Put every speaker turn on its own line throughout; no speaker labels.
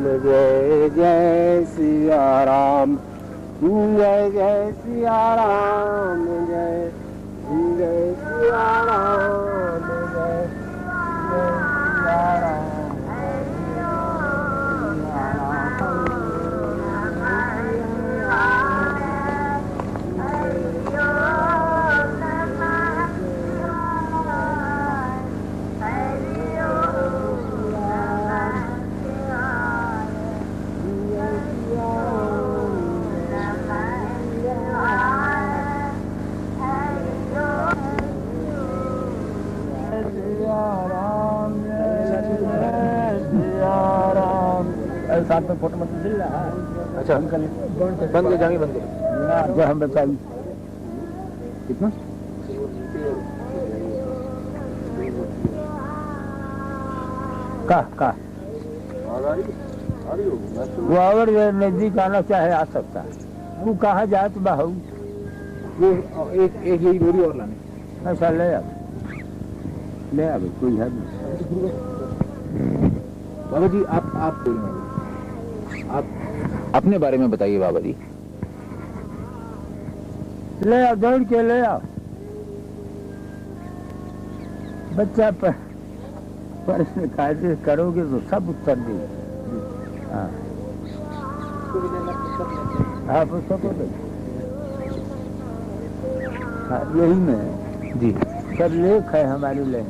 जय जय सिया राम, जय जय सिया राम, जय जय सिया राम, जय जय सिया राम। साथ में फोटो मत मिल रहा है। अच्छा बंद कर जाएंगे, बंद करो जो हम बताइए कितना का वो और नजदीक आना चाहे आ सकता है। वो कहाँ जाए तो बहू वो एक यही डोरी और लाने ऐसा ले कोई है
बाबा जी। आप बोलिए, आप अपने बारे में बताइए बाबा जी।
ले आओ, दौड़ के ले आओ बच्चा पर प्रश्न कायदे करोगे तो सब उत्तर देगा। हाँ पुस्तकों दे। हाँ यही में
जी
सब लेख है हमारे लेख।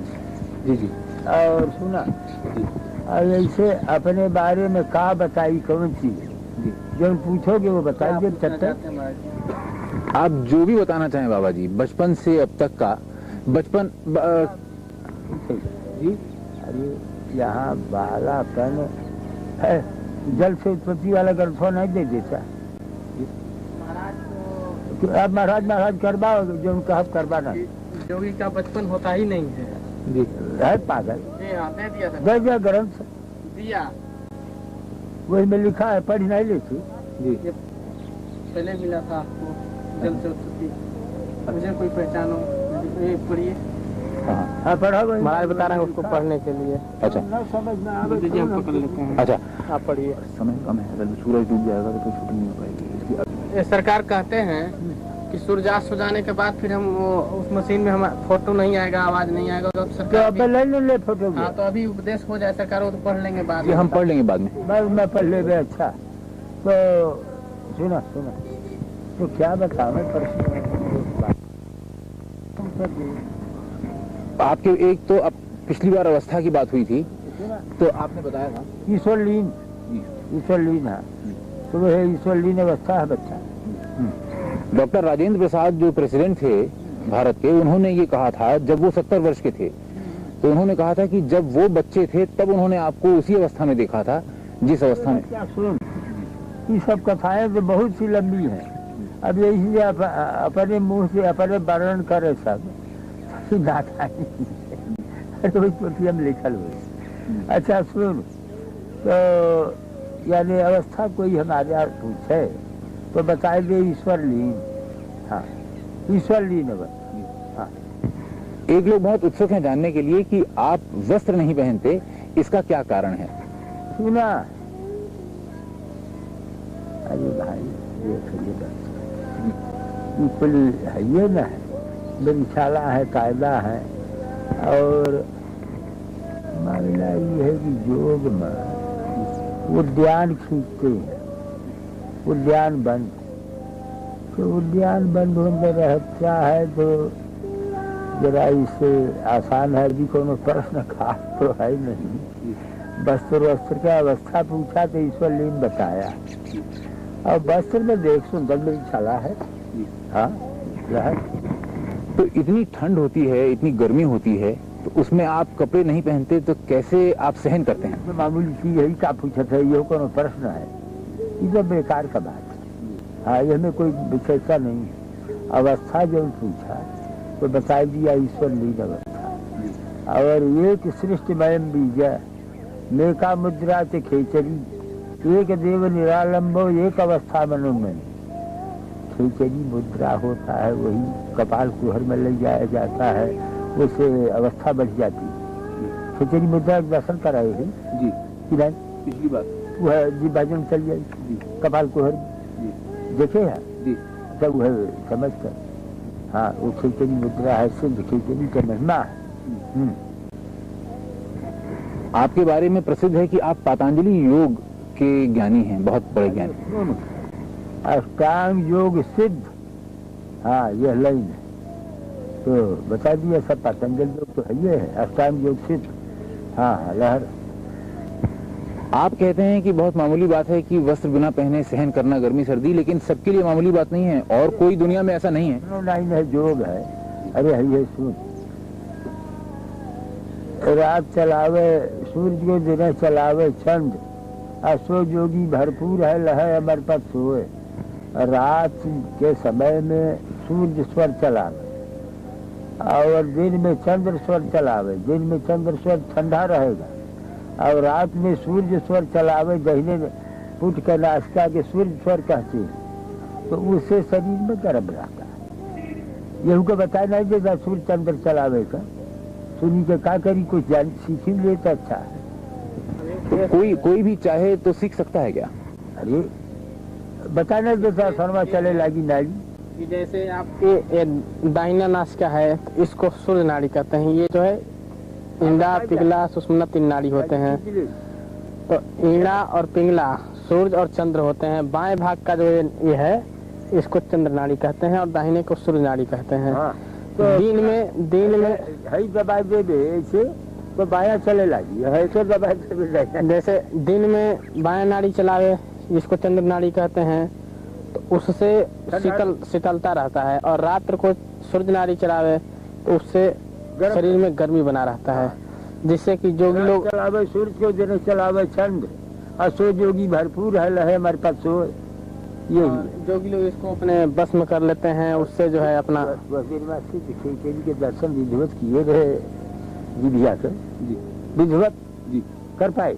जी जी।
और सुना
जी।
और ऐसे अपने बारे में का बताई कौन चीज
जी
जो पूछोगे वो बताइए।
आप जो भी बताना चाहें बाबा जी, बचपन से अब तक का बचपन
जी। अरे यहाँ बालापन है, जल से उत्पत्ति वाला ग्रंथों नहीं दे देता। आप महाराज करवाओ जो उनका हक करवाना।
जोगी का बचपन होता ही नहीं है
जी।
है पागल
दे दिया था,
दे दिया ग्रंथ
दिया
वही में लिखा है, पढ़ नहीं लेती
जी।
पहले मिला था आपको जल से उत्पत्ति, मुझे कोई पहचानो पढ़िए।
हाँ पढ़ा वही
महाराज बता रहे हैं उसको पढ़ने के लिए।
अच्छा
न समझ में आवे
दीजिए हम पकड़ लेते हैं।
अच्छा,
आप पढ़िए।
समय कम है, अगर सूरज डूब जाएगा तो कोई शूटिंग नहीं हो पाएगी।
ये सरकार कहते हैं कि सूर्यास्त हो जाने के बाद फिर हम उस मशीन में हम फोटो नहीं आएगा, आवाज नहीं आएगा तो
तो
सरकार
अब ले फोटो।
हाँ तो अभी उपदेश हो जाए सरकार, वो तो पढ़ लेंगे बाद
ये
में।
हम पढ़ लेंगे बाद में।
बस मैं पढ़ ले। अच्छा तो सुना तो क्या बताओ प्रश्न।
आपके एक तो अब पिछली बार अवस्था की बात हुई थी तो आपने बताया था
ईश्वरलीन है तो वह ईश्वरलीन अवस्था है बच्चा।
डॉक्टर राजेंद्र प्रसाद जो प्रेसिडेंट थे भारत के, उन्होंने ये कहा था जब वो 70 वर्ष के थे तो उन्होंने कहा था कि जब वो बच्चे थे तब उन्होंने आपको उसी अवस्था में देखा था जिस अवस्था में।
क्या सुन, ये सब कथाएं तो बहुत सी लंबी हैं। अब यही अपने मुंह से अपने वर्णन करे सब हम लिखल हुए। अच्छा सुन, तो यानी अवस्था कोई हमारे पूछे तो बताए दे ईश्वरलीन। हाँ ईश्वरलीन अवस्था। हाँ
एक लोग बहुत उत्सुक हैं जानने के लिए कि आप वस्त्र नहीं पहनते, इसका क्या कारण है?
सुना अरे भाई ये ना है, बंशाला है, कायदा है। और मामला ये है कि योग में उद्यान खींचते हैं, उद्यान बंद तो उद्यान बंद होने रहता है तो जरा इससे आसान है भी कोनो प्रश्न खास तो है नहीं। वस्त्र का अवस्था पूछा तो ईश्वरलीन बताया। और वस्त्र में देख सुंदर बंशाला है। हाँ
तो इतनी ठंड होती है, इतनी गर्मी होती है, तो उसमें आप कपड़े नहीं पहनते तो कैसे आप सहन करते हैं?
मामूली चीज यही का पूछत है, ये कोनो प्रश्न है, ये तो बेकार का बात है। हाँ इसमें कोई विशेषता नहीं है। अवस्था जो पूछा तो बता दिया ईश्वरलीन अवस्था। और एक सृष्टिमय बीज मेका मुद्रा से खेचरी, एक देव निरालंबो एक अवस्था मनोमय। खेचरी मुद्रा होता है, वही कपाल कुहर में ले जाया जाता है, उससे अवस्था बढ़ जाती है। खेचरी मुद्रा दर्शन कराए हैं
जी
कि नहीं?
पिछली बार
वह जी भजन चल जाए कपाल कुहर देखे है
जी
तब वह समझ कर हाँ वो खिचड़ी मुद्रा है सिद्ध खिचड़ी का महिमा है।
आपके बारे में प्रसिद्ध है कि आप पतंजलि योग के ज्ञानी हैं, बहुत बड़े ज्ञानी।
अष्टांग योग सिद्ध, हाँ यह लाइन है तो बता दिया सब। पतंजलि योग तो है ये है, अष्टांग योग सिद्ध। हाँ लहर
आप कहते हैं कि बहुत मामूली बात है कि वस्त्र बिना पहने सहन करना गर्मी सर्दी, लेकिन सबके लिए मामूली बात नहीं है और कोई दुनिया में ऐसा नहीं है।
लाइन है योग है। अरे है ये सुन, रात चलावे सूरज को दिन चलावे चंद, असो जोगी भरपूर है लहे अमर पद सोए। रात के समय में सूर्य स्वर चलावे और दिन में चंद्र स्वर चलावे। दिन में चंद्र स्वर ठंडा रहेगा और रात में सूर्य स्वर चलावे। दहीने पुट के नाश्ता के सूर्य स्वर कहते हैं तो उससे शरीर में गर्म रहता है। यहू को बताया नहीं देता सूर्य चंद्र चलावे का। सुनी के का करी कुछ जान सीख ले तो अच्छा है।
कोई भी चाहे तो सीख सकता है क्या?
अरे बता नहीं देता शर्मा चले लगी नाली।
कि जैसे आपके दाहिना नासिका है इसको सूर्य नाड़ी कहते हैं। ये जो है इंडा पिघला सुषुम्ना 3 नाड़ी होते हैं। तो ईड़ा और पिघला सूर्य और चंद्र होते हैं। बाएं भाग का जो ये है इसको चंद्र नाड़ी कहते हैं और दाहिने को सूर्य नाड़ी कहते हैं।
हाँ, तो
दिन में
है दबाई दे दे ऐसे तो बाया चले लगी है तो दबाई दे।
जैसे दिन में बाएं नाड़ी चलावे जिसको चंद्र नाड़ी कहते हैं तो उससे शीतलता रहता है और रात्र को सूर्य नाड़ी चलावे तो उससे शरीर में गर्मी बना रहता है, जिससे कि जोगी लोग
चलावे सूर्य को दिन चलावे चंद्र, असो जोगी भरपूर है लहे हमारे पास सो। यही
जोगी लोग इसको अपने बस में कर लेते हैं। उससे जो है अपना
के दर्शन विधिवत किए रहे विधिया कर विधिवत जी कर पाए।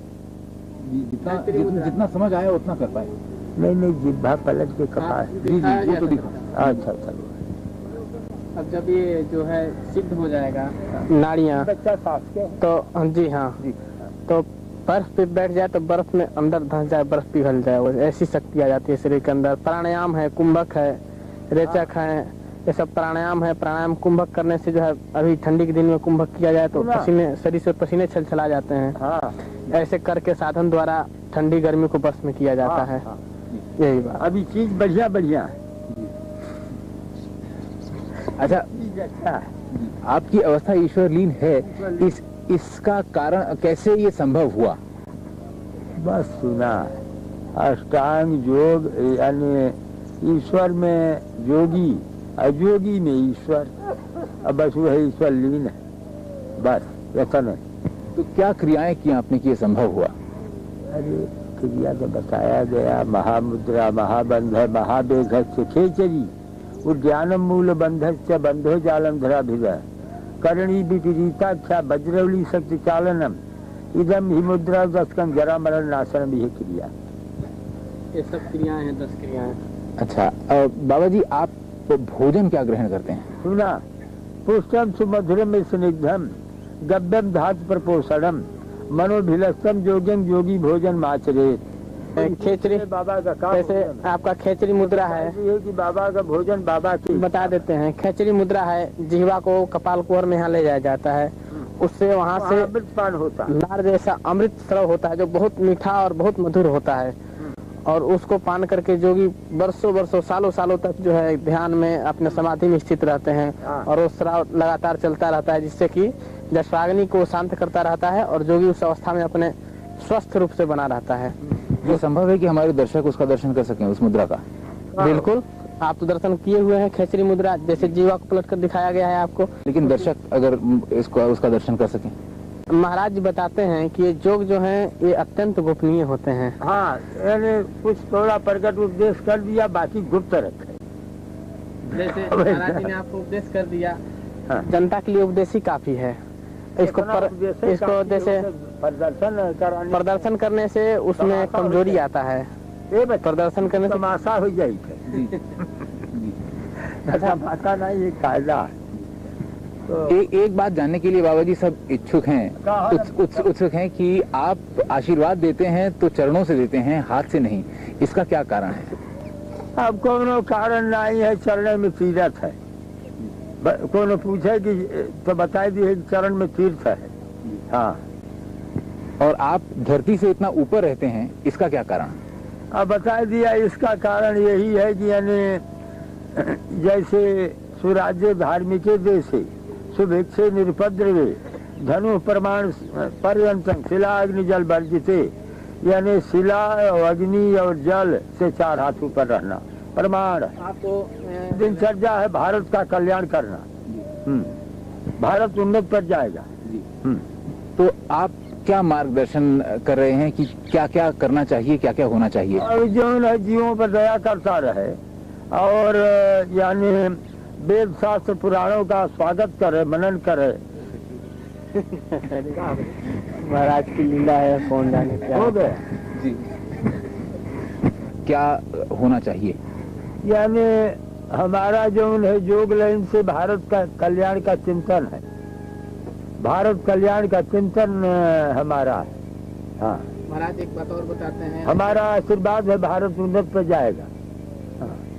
जितना समझ आया उतना कर पाए।
नहीं जिब्भा पलट के कपास।
वो तो दिखा।
अच्छा चलो
अब जब ये जो है सिद्ध हो जाएगा नाड़ियाँ
बच्चा सास के
तो जी हाँ तो बर्फ पे बैठ जाए तो बर्फ में अंदर धंस जाए, बर्फ पिघल जाए, वो ऐसी शक्ति आ जाती है शरीर के अंदर। प्राणायाम है, कुंभक है, रेचक है, ये सब प्राणायाम है। प्राणायाम कुंभक करने से जो है अभी ठंडी के दिन में कुंभक किया जाए तो पसीने शरीर से पसीने छलछला जाते हैं।
हाँ
ऐसे करके साधन द्वारा ठंडी गर्मी को बस में किया जाता है। यही बात।
अभी चीज बढ़िया है।
अच्छा आपकी अवस्था ईश्वर लीन है, इसका कारण कैसे ये संभव हुआ?
बस सुना अष्टांग योग यानी ईश्वर में जोगी अजोगी में ईश्वर, अब बस वो है ईश्वर लीन है बस ऐसा नहीं।
तो क्या क्रियाएं की आपने कि ये संभव हुआ?
अरे क्रिया तो बताया गया, महामुद्रा महाबंध महावेघ खेचरी उद्यानम मूल बंधस्य बंधो जालम धरा भिदा करणी विपरीताख्या वज्रवली शक्ति चालनम इदम ही मुद्रा 10 कम जरा मरण नाशनम यह क्रिया।
ये सब क्रियाएं हैं, 10 क्रियाएं।
अच्छा बाबा जी आप भोजन क्या ग्रहण करते हैं?
सुना पुष्टम सुमधुरम स्निग्धम गव्यम धातु प्रपोषणम मनोभिलस्तम जोग्यम योगी भोजन माचरेत।
खेचरी
बाबा का काम
जैसे आपका खेचरी मुद्रा है
कि बाबा का भोजन बाबा की
बता देते हैं। खेचरी मुद्रा है, जिह्वा को कपाल कुहर में यहाँ ले जाया जाता है, उससे वहाँ से
अमृतपान होता है,
लार जैसा अमृत स्राव होता है जो बहुत मीठा और बहुत मधुर होता है। और उसको पान करके जोगी वर्षों सालों तक जो है ध्यान में अपने समाधि में स्थित रहते हैं और वो स्राव लगातार चलता रहता है, जिससे कि जठराग्नि को शांत करता रहता है और जोगी उस अवस्था में अपने स्वस्थ रूप से बना रहता है।
ये संभव है कि हमारे दर्शक उसका दर्शन कर सकें उस मुद्रा का?
बिल्कुल, आप तो दर्शन किए हुए हैं खेचरी मुद्रा, जैसे जीवा को पलट कर दिखाया गया है आपको।
लेकिन दर्शक अगर इसको उसका दर्शन कर सकें?
महाराज जी बताते हैं कि ये योग जो है ये अत्यंत गोपनीय होते हैं।
हाँ यानी कुछ थोड़ा प्रकट उपदेश कर दिया, बाकी गुप्त रखे।
जैसे महाराज जी ने आपको उपदेश कर दिया,
हाँ।
जनता के लिए उपदेश ही काफी है। इसको जैसे प्रदर्शन करने से उसमें कमजोरी आता है, प्रदर्शन करने से
तमाशा हो जाएगी। अच्छा माता नहीं ये कायदा तो
एक बात जानने के लिए बाबा जी सब इच्छुक हैं, उत्सुक हैं कि आप आशीर्वाद देते हैं तो चरणों से देते हैं, हाथ से नहीं, इसका क्या कारण है?
अब कोनो कारण नहीं है, चरण में तीर्थ है। कोनो पूछे कि तो बताई दी चरण में तीर्थ है। हाँ,
और आप धरती से इतना ऊपर रहते हैं, इसका क्या कारण?
अब बता दिया, इसका कारण यही है कि यानी जैसे सुराज्य धार्मिक देशे सुभिक्षे निरुपद्रवे धनु प्रमाण पर्यंतम शिला अग्नि जल वर्जिते, यानी शिला और अग्नि और जल से 4 हाथ ऊपर रहना प्रमाण।
आपको
दिनचर्या है भारत का कल्याण करना। भारत उन्नत पर जाएगा।
तो आप क्या मार्गदर्शन कर रहे हैं कि क्या क्या करना चाहिए, क्या क्या होना चाहिए?
और जो है जीवों पर दया करता रहे और यानी वेद शास्त्र पुराणों का स्वागत करे, मनन करे।
महाराज की लीला है, कौन जाने क्या
हो गए
जी। क्या होना चाहिए?
यानी हमारा जो है योग लाइन से भारत का कल्याण का चिंतन है, भारत कल्याण का चिंतन हमारा है। हाँ
महाराज एक बात और बताते हैं,
हमारा आशीर्वाद है, भारत उन्नत पर जाएगा।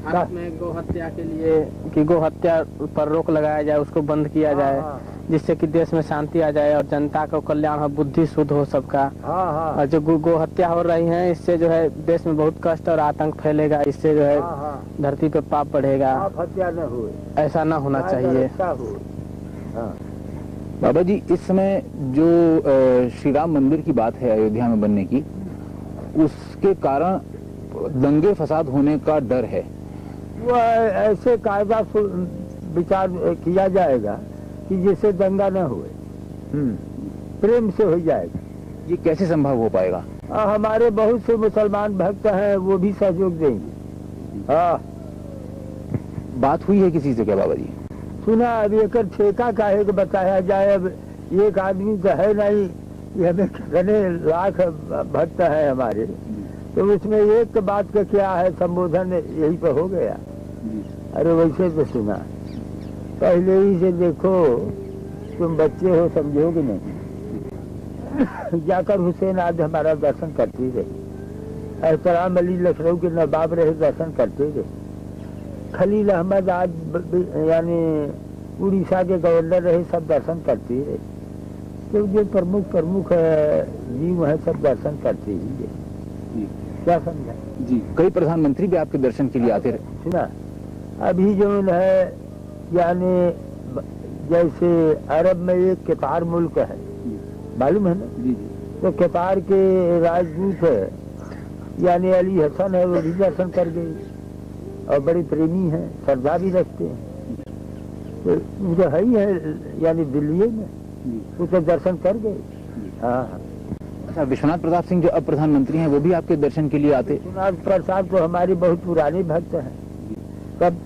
भारत में गौ हत्या के लिए कि गौ हत्या पर रोक लगाया जाए, उसको बंद किया जाए, जिससे कि देश में शांति आ जाए और जनता को कल्याण हो, बुद्धि शुद्ध हो सबका। और जो गौ हत्या हो रही है, इससे जो है देश में बहुत कष्ट और आतंक फैलेगा, इससे जो है धरती पे पाप बढ़ेगा।
हत्या न हो,
ऐसा न होना चाहिए।
बाबा जी, इस समय जो श्री राम मंदिर की बात है अयोध्या में बनने की, उसके कारण दंगे फसाद होने का डर है।
वो ऐसे कायदा विचार किया जाएगा कि जिससे दंगा न हुए, प्रेम से हो जाएगा।
ये कैसे संभव हो पाएगा?
हमारे बहुत से मुसलमान भक्त हैं, वो भी सहयोग देंगे। हाँ,
बात हुई है किसी से क्या बाबा जी?
सुना अब एक ठेका काहे को बताया जाए। अब एक आदमी तो है नहीं, ये हमें कितने लाख भक्त है हमारे, तो उसमें एक बात का क्या है, संबोधन यही पे हो गया। अरे वैसे तो सुना, पहले ही से देखो, तुम बच्चे हो, समझोगे नहीं। जाकर हुसैन आज हमारा दर्शन करते रहे, एहतराम अली लखनऊ के नवाब रहे, दर्शन करते रहे। खलील अहमद आज यानी उड़ीसा के गवर्नर रहे, सब दर्शन करते रहे। तो जो प्रमुख जीव है, सब दर्शन करते ही है। क्या समझा
जी? कई प्रधानमंत्री भी आपके दर्शन के लिए आते रहे।
सुना, अभी जो है यानी जैसे अरब में एक कतार मुल्क है, मालूम है ना?
जी।
तो कतार के राजदूत है यानी अली हसन है, वो भी दर्शन कर गए और बड़े प्रेमी हैं, श्रद्धा भी रखते हैं। तो जो है ही है यानी दिल्ली में, उसे दर्शन कर गए। हाँ।
अच्छा, विश्वनाथ प्रताप सिंह जो अब प्रधानमंत्री हैं, वो भी आपके दर्शन के लिए आते?
विश्वनाथ प्रताप तो हमारे बहुत पुराने भक्त हैं सब।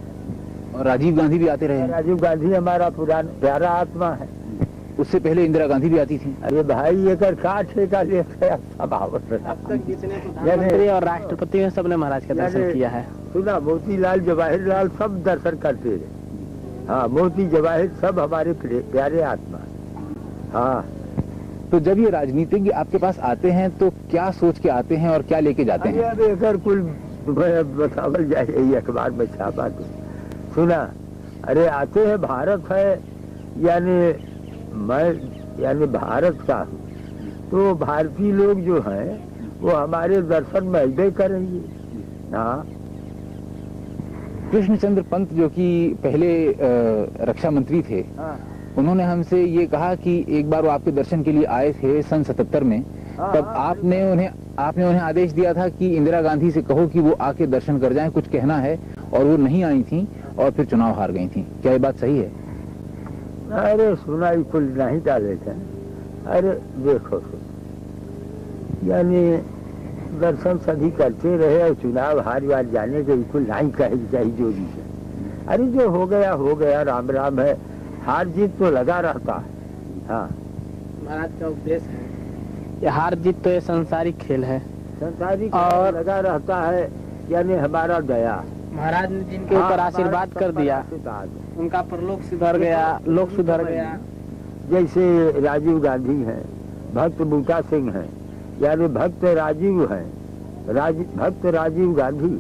और राजीव गांधी भी आते रहे?
राजीव गांधी हमारा पुराना प्यारा आत्मा है।
उससे पहले इंदिरा गांधी भी आती थी।
अरे भाई, एक ठेका लेते
अब तक जितने प्रधानमंत्री और राष्ट्रपति हैं, सबने महाराज का दर्शन किया है।
सुना, मोतीलाल जवाहरलाल सब दर्शन करते रहे। हाँ, मोती जवाहर सब हमारे प्यारे आत्मा। हाँ।
तो जब ये राजनीतिज्ञ आपके पास आते हैं तो क्या सोच के आते हैं और क्या लेके जाते हैं?
अब एक कुल बतावल जाए, यही अखबार में छापा तो सुना। अरे आते हैं, भारत है यानी मैं यानी भारत का हूँ, तो भारतीय लोग जो हैं वो हमारे दर्शन में अजय करेंगे। हाँ।
कृष्णचंद्र पंत जो कि पहले रक्षा मंत्री थे,
हाँ।
उन्होंने हमसे ये कहा कि एक बार वो आपके दर्शन के लिए आए थे सन 77 में। तब आपने उन्हें आदेश दिया था कि इंदिरा गांधी से कहो कि वो आके दर्शन कर जाएं, कुछ कहना है, और वो नहीं आई थी और फिर चुनाव हार गई थी। क्या ये बात सही है?
अरे सुनाई कुल नहीं डाले थे। अरे देखो, यानी दर्शन सभी करते रहे और चुनाव हार बार जाने के बिल्कुल नहीं कहे चाहिए जो भी है। अरे जो हो गया, राम राम है, हार जीत तो लगा रहता है। हाँ,
महाराज का उपदेश है, ये हार जीत तो ये संसारिक खेल है,
संसारिक और लगा रहता है, यानी हमारा दया।
महाराज ने जिनके ऊपर आशीर्वाद कर दिया, उनका परलोक सुधर गया, लोक सुधर गया।
जैसे राजीव गांधी हैं, भक्त बूटा सिंह हैं, यानी भक्त राजीव हैं, भक्त राजीव गांधी,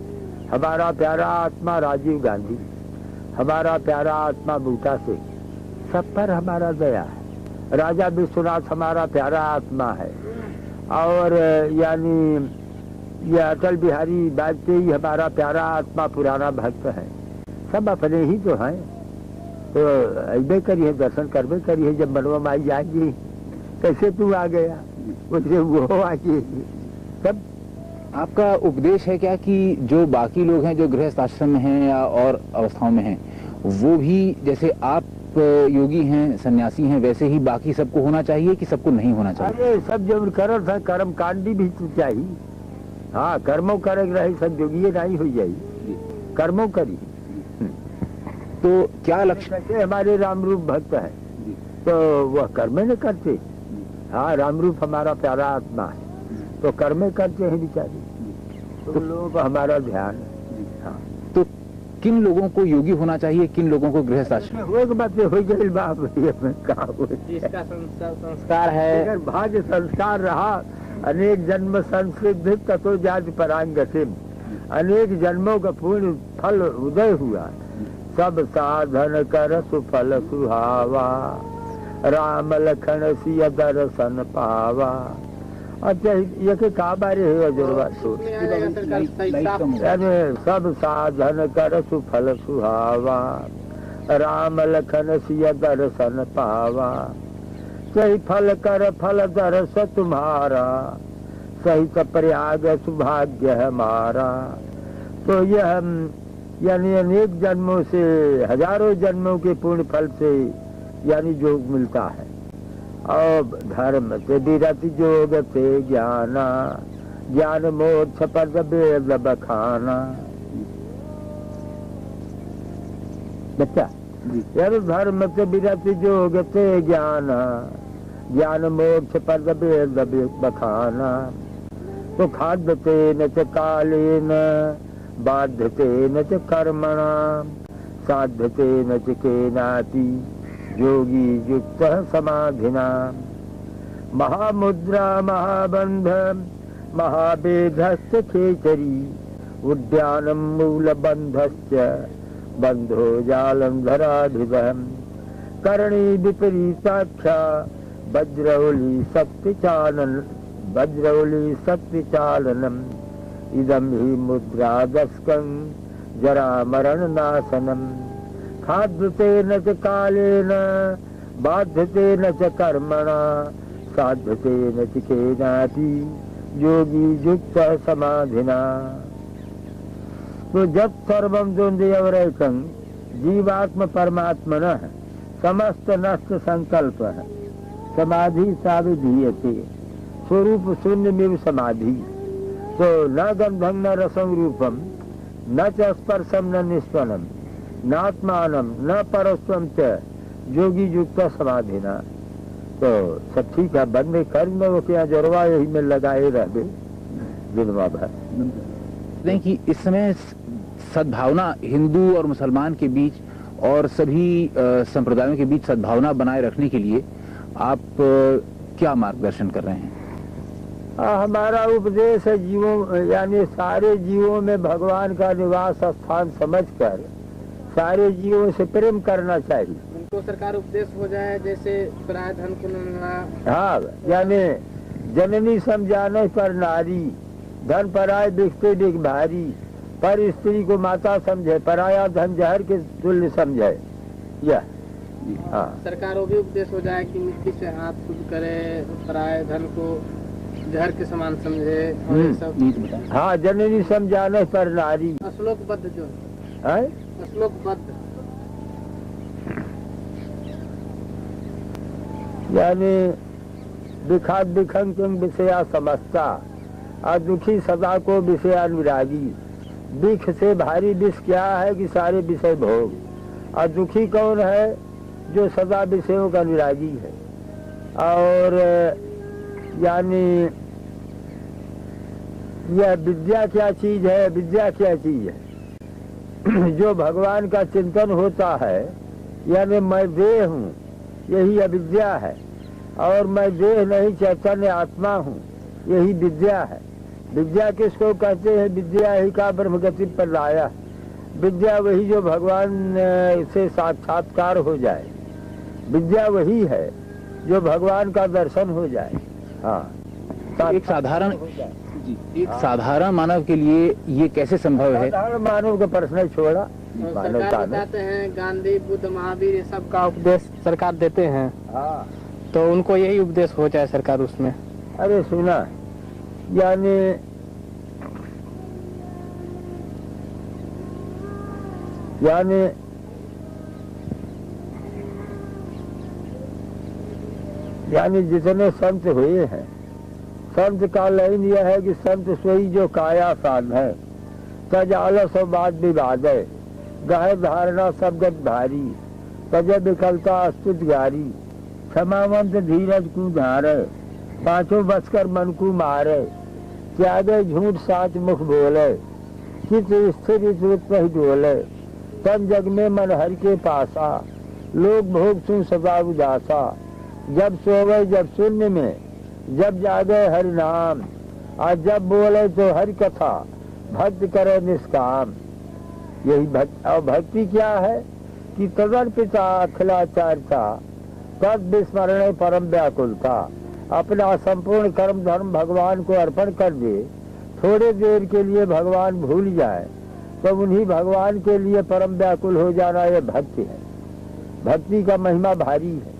हमारा प्यारा आत्मा राजीव गांधी, हमारा प्यारा आत्मा बूटा सिंह, सब पर हमारा दया है। राजा विश्वनाथ हमारा प्यारा आत्मा है, और यानी ये अटल बिहारी वाजपेयी हमारा प्यारा आत्मा पुराना भक्त है। सब अपने ही तो हैं, तो अबे करिए, दर्शन करबे करिए। जब मनवा माई जाएगी, कैसे तू आ गया, वैसे वो आगे सब।
आपका उपदेश है क्या कि जो बाकी लोग हैं जो गृहस्थ आश्रम में हैं या और अवस्थाओं में हैं, वो भी जैसे आप योगी हैं, सन्यासी हैं, वैसे ही बाकी सबको होना चाहिए कि सबको नहीं होना चाहिए?
अरे सब जब करत है, कर्म कांडी भी तो चाहिए। हाँ, कर्मों करे रही सब जोगिए नहीं हो जाई, कर्मों करी।
तो क्या लक्ष्य?
कैसे हमारे रामरूप भक्त हैं, तो वह कर्मे न करते। हाँ, रामरूप हमारा प्यारा आत्मा है, तो कर्मे करते हैं बेचारे, तो लोगों को हमारा ध्यान है। हाँ,
तो किन लोगों को योगी होना चाहिए, किन लोगों को गृहस्थ आश्रम?
हो बात हो गई बाप,
जिसका संस्कार है,
अगर भाग्य संस्कार रहा, अनेक जन्म संसिद्ध ततो जाति परांगतिम, अनेक जन्मों का पूर्ण फल उदय हुआ। सब साधन कर सुफल सुहावा, राम लखन सिय दर्शन पावा। अच्छा, ये के का बारे है जोरवा छोड़, सब साधन कर सुफल सुहावा, राम लखन सिय दर्शन पावा। सही फल कर फल दर्श तुम्हारा, सही प्रयाग सुभाग्य हमारा। तो यह यानी अनेक जन्मों से, हजारों जन्मों के पूर्ण फल से यानी योग मिलता है। और धर्म से विरति योग से ज्ञाना, ज्ञान मोक्ष पद वेद बखाना। बच्चा, यार धर्म से विरति योग से ज्ञाना, ज्ञान मोक्ष पद वेद बखाना। तो खाद्यते न च कालेन, बाध्यते न च कर्मणा, साध्यते न च केनाति, योगी युक्त समाधिना। महामुद्रा महाबंध महावेधस्य खेचरी, उद्यानं मूलबंधश्च बंधो जालंधराधिपम्। करणी विपरीताख्या वज्रौली शक्तिचालनम्। इदं हि मुद्रा दस्कं जरा मरण नाशनम्। खाद्यते न च कालेन, बाध्यते न च कर्मणा, साध्यते न च केनापि, योगी युक्त समाधिना। तो जब सर्वं द्वन्द्वैकं जीवात्म परमात्मनः समस्त नष्ट संकल्प समाधि साविधीयते, स्वरूप शून्यमेव समाधि। तो न गंधं न रसं रूपं, न च स्पर्शं न निस्वनं, नात्मानं न परस्वं च, योगी युक्त समाधिना। तो सब ठीक है, बंद कर में क्या जोरवा यही में लगाए रहे दिनवा भर।
नहीं कि इस समय सद्भावना हिंदू और मुसलमान के बीच और सभी संप्रदायों के बीच सद्भावना बनाए रखने के लिए आप क्या मार्गदर्शन कर रहे हैं?
हमारा उपदेश है जीवों यानी सारे जीवों में भगवान का निवास स्थान समझकर सारे जीवों से प्रेम करना चाहिए।
उनको सरकार उपदेश हो जाए, जैसे पराय धन को न।
हाँ, यानी जननी समझाने पर नारी, धन पराय दिखते दिख भारी, पर स्त्री को माता समझे, पराया धन जहर के तुल्य समझे। यह हाँ,
सरकार वो भी उपदेश हो जाए कि मिट्टी से हाथ शुद्ध करे, पराय धन को जहर के समान समझे, और ये सब।
हाँ, जननी समझाने पर नारी,
श्लोकबद्ध जो
है
श्लोकबद्ध,
यानी दिखा दिखंग विषया समझता, और दुखी सदा को विषय अनुरागी। दिख से भारी विष क्या है कि सारे विषय भोग, और दुखी कौन है? जो सदा विषयों का अनुरागी है। और यानी यह विद्या क्या चीज है? विद्या क्या चीज है? जो भगवान का चिंतन होता है यानी मैं देह हूँ, यही अविद्या है। और मैं देह नहीं, चैतन्य आत्मा हूँ, यही विद्या है। विद्या किसको कहते हैं? विद्या ही का ब्रह्मगति पर लाया। विद्या वही जो भगवान से साक्षात्कार हो जाए, विद्या वही है जो भगवान का दर्शन हो जाए। हाँ,
एक साधारण मानव के लिए ये कैसे संभव है?
साधारण मानव का प्रश्न छोड़ा,
सरकार बताते हैं गांधी, बुद्ध, महावीर, ये सब का उपदेश सरकार देते हैं।
हाँ,
तो उनको यही उपदेश हो जाए सरकार उसमें।
अरे सुना, यानी जितने संत हुए हैं, संत का लाइन यह है कि संत सोई जो काया साध है, तज आलस और बात विवाद है, गाय धारणा सबगत भारी, तज विकलता अस्तुत गारी, क्षमावंत धीरज को धारे, पांचों बसकर मन को मारे, त्यागे झूठ साच मुख बोले, चित स्थिर ही डोले, तन जग में मन हर के पासा, लोग भोग सु सदा उदासा, जब सोवे जब शून्य में, जब जागे हरि नाम, आज जब बोले तो हरि कथा, भक्त करे निष्काम। यही भक्ति। और भक्ति क्या है कि तदर्पिता अखिलाचार्यता, तद विस्मरण परम व्याकुलता, अपना संपूर्ण कर्म धर्म भगवान को अर्पण कर दे, थोड़े देर के लिए भगवान भूल जाए तो उन्हीं भगवान के लिए परम व्याकुल हो जाना, यह भक्ति है। भक्ति का महिमा भारी है।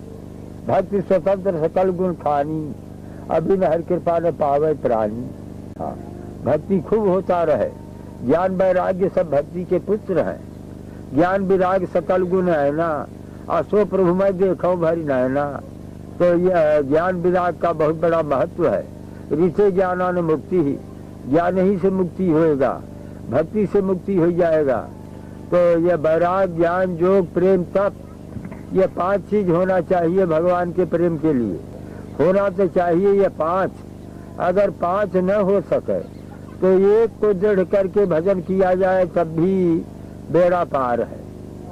भक्ति स्वतंत्र सकल गुण खानी, अभी हर कृपा ने पावे प्राणी। हाँ, भक्ति खूब होता रहे। ज्ञान वैराग्य सब भक्ति के पुत्र हैं। ज्ञान विराग सकल गुण है ना, असो प्रभु मैं देखो भरी नैना। तो यह ज्ञान विराग का बहुत बड़ा महत्व है। ऋषि ज्ञानान मुक्ति ही, ज्ञान ही से मुक्ति होएगा, भक्ति से मुक्ति हो जाएगा। तो यह वैराग, ज्ञान, योग, प्रेम, तप, ये 5 चीज होना चाहिए भगवान के प्रेम के लिए। होना तो चाहिए ये 5। अगर 5 न हो सके तो एक को दृढ़ करके भजन किया जाए तब भी बेड़ा पार है।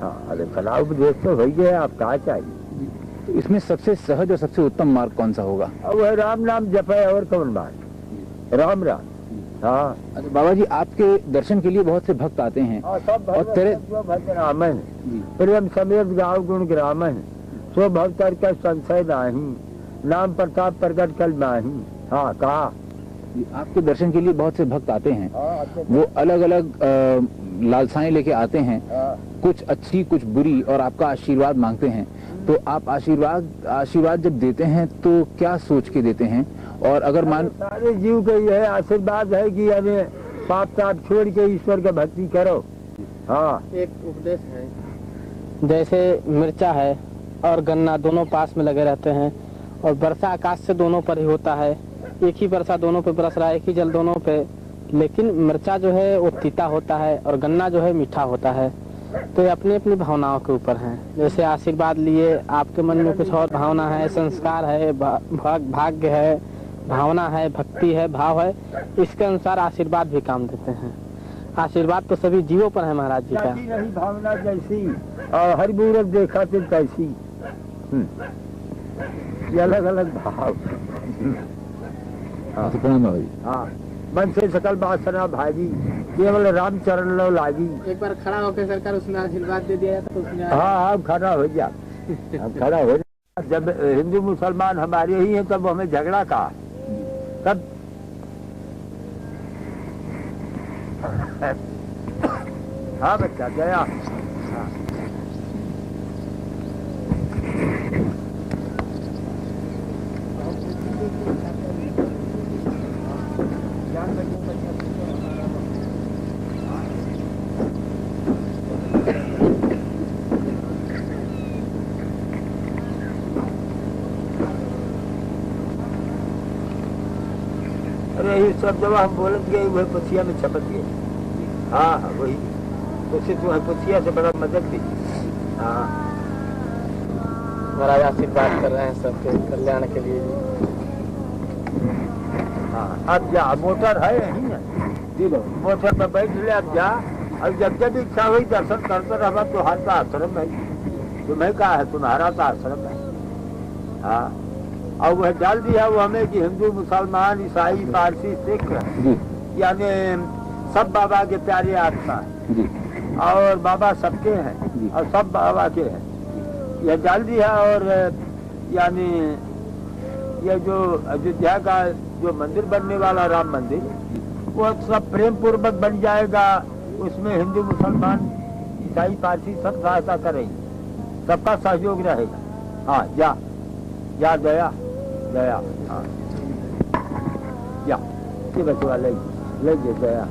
हाँ, अरे फला उपदेश तो हो गया, आप कहा चाहिए।
तो इसमें सबसे सहज और सबसे उत्तम मार्ग कौन सा होगा?
अब वह राम नाम जपे और कौन बात, राम राम। हाँ,
अच्छा बाबा जी, आपके दर्शन के लिए बहुत से भक्त आते हैं
और तेरे भक्त राम है, प्रेम समेत गाँव गुण ग्राम है, सो भक्त का संशय नाही, नाम प्रताप प्रकट कल माही। हाँ, कहा
आपके दर्शन के लिए बहुत से भक्त आते हैं। वो अलग अलग लालसाएं लेके आते हैं, कुछ अच्छी कुछ बुरी, और आपका आशीर्वाद मांगते हैं। तो आप आशीर्वाद जब देते हैं तो क्या सोच के देते हैं? और अगर मान
सारे जीव का यह आशीर्वाद है कि हमें पाप ताप छोड़ के ईश्वर का भक्ति करो। हाँ,
एक उपदेश है, जैसे मिर्चा है और गन्ना दोनों पास में लगे रहते हैं, और वर्षा आकाश से दोनों पर ही होता है। एक ही वर्षा दोनों पे बरस रहा है, एक ही जल दोनों पे, लेकिन मिर्चा जो है वो तीता होता है और गन्ना जो है मीठा होता है। तो ये अपनी अपनी भावनाओं के ऊपर है। जैसे आशीर्वाद लिए, आपके मन में कुछ और भावना है, संस्कार है, भाग्य है, भावना है, भक्ति है, भाव है, इसके अनुसार आशीर्वाद भी काम देते हैं। आशीर्वाद तो सभी जीवों पर है महाराज जी का।
नहीं भावना जैसी और हर मूरत देखा तो तैसी, ये अलग अलग भाव। हाँ, मन से सकल वासना भागी, केवल राम चरण लो लागी।
एक बार खड़ा होकर सरकार उसमें आशीर्वाद दे दिया तो उसमें
हाँ, अब खड़ा हो जा, अब खड़ा हो जा। जब हिंदू मुसलमान हमारे ही हैं तब हमें झगड़ा कहा, तब हाँ बच्चा गया। हाँ। अरे ये सब जब हम बोलत गए वह पुछिया में छपत गए। हाँ हाँ, वही उससे तुम्हें पुछिया से बड़ा मदद भी। हाँ,
महाराज आशीर्वाद कर रहे हैं सबके कल्याण के लिए।
हाँ, अब जा, मोटर है यही ना, मोटर पर बैठ ले, अब जा। अब जब जब इच्छा हुई दर्शन करते रहा तो हाथ का आश्रम है। तुम्हें क्या है, तुम्हारा तो आश्रम है। हाँ, और वह डाल दिया वो हमें कि हिंदू मुसलमान ईसाई पारसी सिख यानी सब बाबा के प्यारे आत्मा
जी
और बाबा सबके हैं और सब बाबा के हैं, यह डाल दिया। और यानी ये जो अयोध्या का जो मंदिर बनने वाला राम मंदिर, वो सब प्रेम पूर्वक बन जाएगा। उसमें हिंदू मुसलमान ईसाई पारसी सब सहायता करेंगे, सबका सहयोग रहेगा। हाँ जा जा गया गया। हाँ जा ये बचवा ले गया।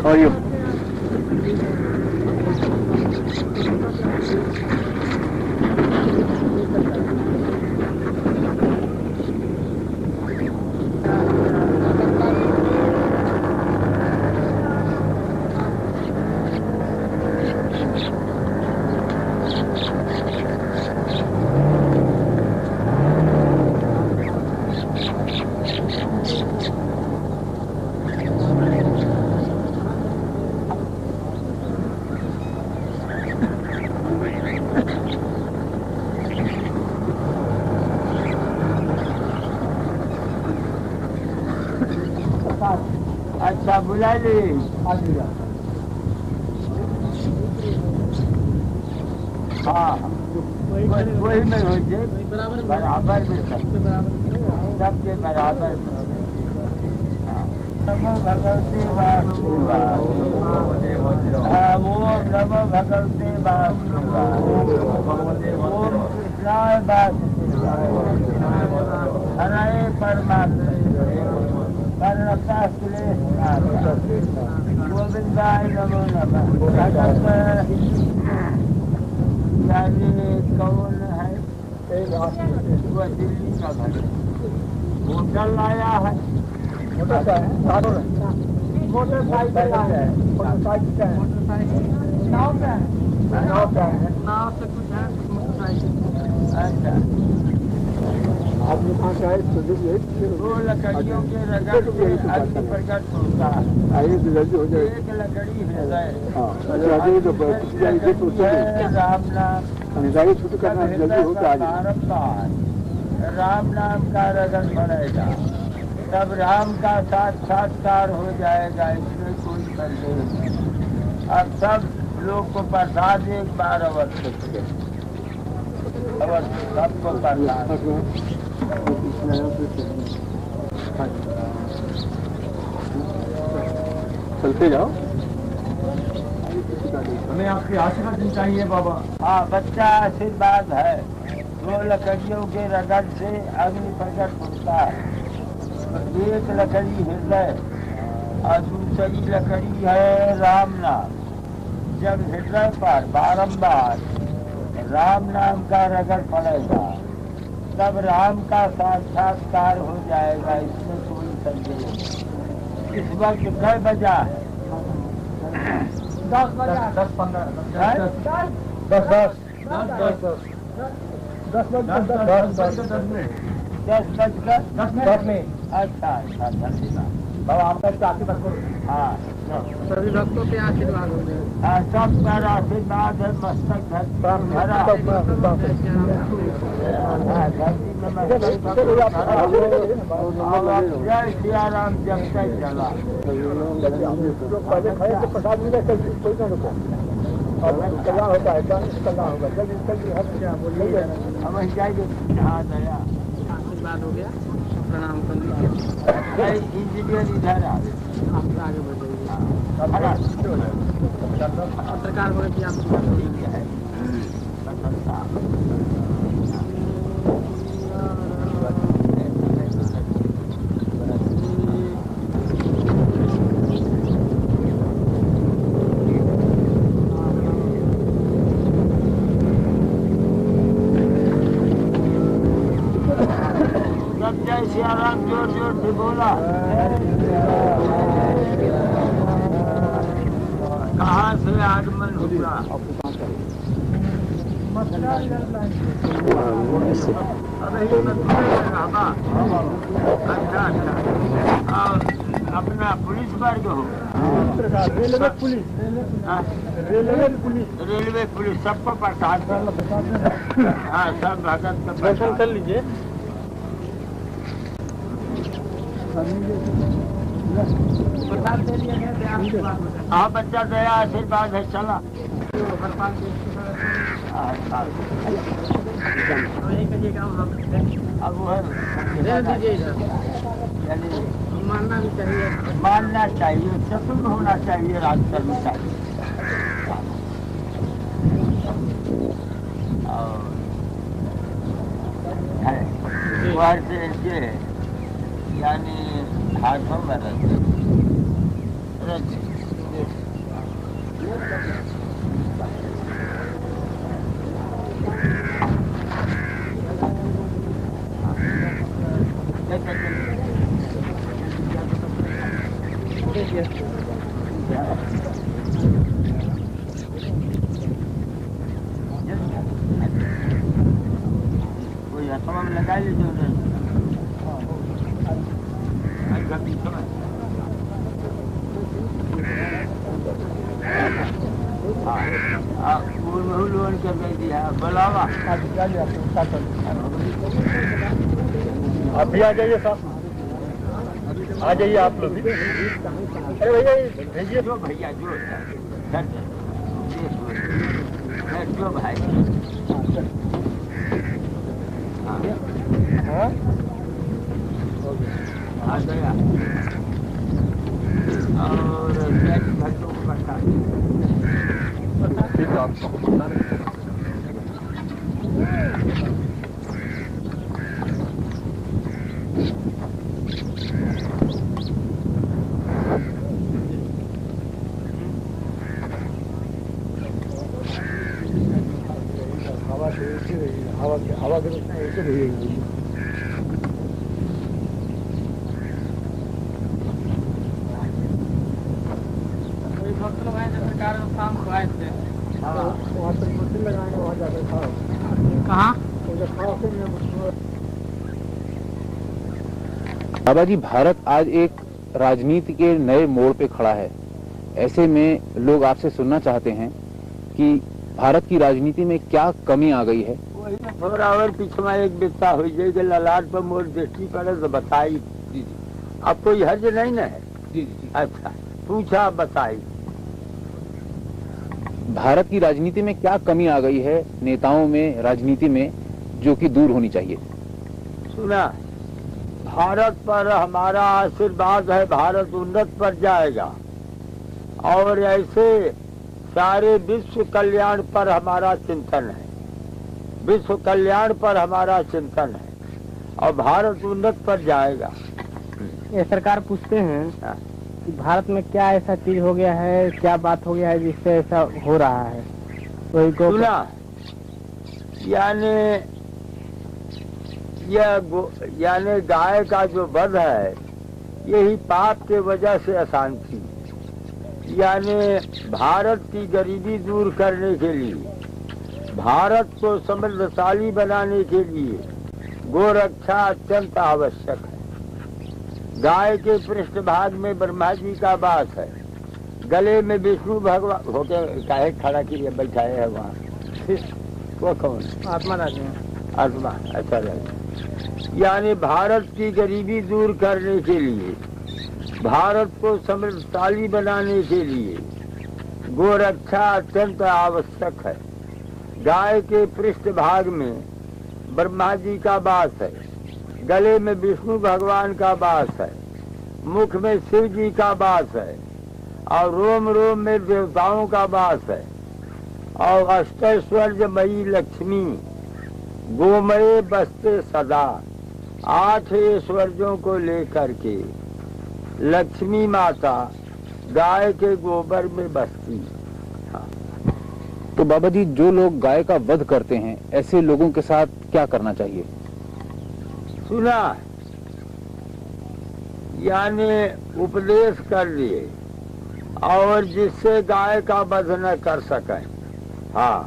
How are you?
अच्छा बुला ली। हाँ वही में हो जाए बराबर में सबके बराबर में। नमो भगवते वासुदेवाय, ओम नमो भगवते वासुदेवाय, ओम कृष्णाय वासुदेवाय, हरे परमात्मा गोविंदाय नमो नमः। यानी कौन है, वो दिल्ली का घर होटल लाया है। मोटरसाइकिल नाव से कुछ है मोटरसाइकिल। अच्छा आदमी कहाँ से आए? वो लकड़ियों के रगड़ के अग्नि प्रकट होता है। एक लकड़ी है राम नाम राम नाम का रगड़ पड़ेगा, तब राम का साक्षात्कार हो जाएगा, इसमें कोई संदेह नहीं। अब सब लोग को प्रसाद एक बार अवश्य सबको प्रसाद।
चलते जाओ,
हमें आपकी आशीर्वाद चाहिए बाबा। हाँ बच्चा आशीर्वाद है। दो लकड़ियों के रगड़ से अग्नि प्रकट होता है। एक लकड़ी हृदय और दूसरी लकड़ी है राम नाम। जब हृदय पर बारंबार राम नाम का रगड़ पड़ेगा, तब राम का साक्षात्कार हो जाएगा, इसमें कोई संदेह नहीं। इस वक्त कई बजा है? 10 बजा। 10-15 10 अच्छा अच्छा धन्यवाद बाबा आपका आशीर्वाद करो। हाँ
सभी भक्तों के आशीर्वाद हो गए।
सब पर आशीर्वाद है, मस्तक धरा जय सिया राम जब तक चला प्रसाद मिले कोई ना रुको कल्याण होता है कल्याण होगा हम जाएंगे। हाँ दया
आशीर्वाद हो गया, प्रणाम कर लीजिए।
इंजीनियर इधर आ
आप आगे बढ़ जाइए। पत्रकार बोले कि आप
जय सिया राम जोर जोर से बोला। कहाँ से आगमन हुआ? अच्छा अच्छा और अपना पुलिस वर्ग हो? रेलवे पुलिस सबको प्रसाद हाँ सब भगत का
दर्शन कर लीजिए।
हाँ बच्चा दया आशीर्वाद है चला। अब
मानना भी चाहिए,
मानना चाहिए, चतुर होना चाहिए, राज करना चाहिए। और से यानी हाथों में रखते कोई हाथों में लगा लीजिए बुलावा आप भी आ जाइए साहब, आ जाइए आप लोग भी। अरे भैया भेजिए जो भैया जो जो भाई हाँ आ गया और भक्तों को बता हवा के ऐसे रहेगी।
बाबा जी, भारत आज एक राजनीति के नए मोड़ पे खड़ा है। ऐसे में लोग आपसे सुनना चाहते हैं कि भारत की राजनीति में क्या कमी आ गई है।
थोड़ा और पीछे में एक बिस्सा हो जाएगी ललाट पर मोर दृष्टि पड़े तो बताई।
जी जी
अब कोई हर्ज नहीं न है?
जी जी।
अच्छा पूछा बताई।
भारत की राजनीति में क्या कमी आ गई है नेताओं में, राजनीति में, जो कि दूर होनी चाहिए?
सुना, भारत पर हमारा आशीर्वाद है, भारत उन्नत पर जाएगा और ऐसे सारे विश्व कल्याण पर हमारा चिंतन है, विश्व कल्याण पर हमारा चिंतन है और भारत उन्नत पर जाएगा।
ये सरकार पूछते हैं कि भारत में क्या ऐसा चीज हो गया है, क्या बात हो गया है जिससे ऐसा हो रहा है? तो
सुना, यानी गाय का जो वध है यही पाप के वजह से अशांति, यानी भारत की गरीबी दूर करने के लिए भारत को समृद्धशाली बनाने के लिए गोरक्षा अत्यंत आवश्यक है। गाय के पृष्ठभाग में ब्रह्मा जी का वास है, गले में विष्णु भगवान होके काहे खड़ा किए बैठाए है वहाँ। वो कौन?
आत्मा राजी
आत्मा। अच्छा रहे। यानी भारत की गरीबी दूर करने के लिए, भारत को समृद्धशाली बनाने के लिए गोरक्षा अत्यंत आवश्यक है। गाय के पृष्ठभाग में ब्रह्मा जी का वास है, गले में विष्णु भगवान का वास है, मुख में शिव जी का वास है और रोम रोम में देवताओं का वास है। और अष्टैश्वर्यमयी लक्ष्मी गोमय बसते सदा, 8 ऐश्वर्यों को लेकर के लक्ष्मी माता गाय के गोबर में बसती। हाँ।
तो बाबा जी, जो लोग गाय का वध करते हैं, ऐसे लोगों के साथ क्या करना चाहिए?
सुना, यानी उपदेश कर लिए और जिससे गाय का वध न कर सके, हाँ,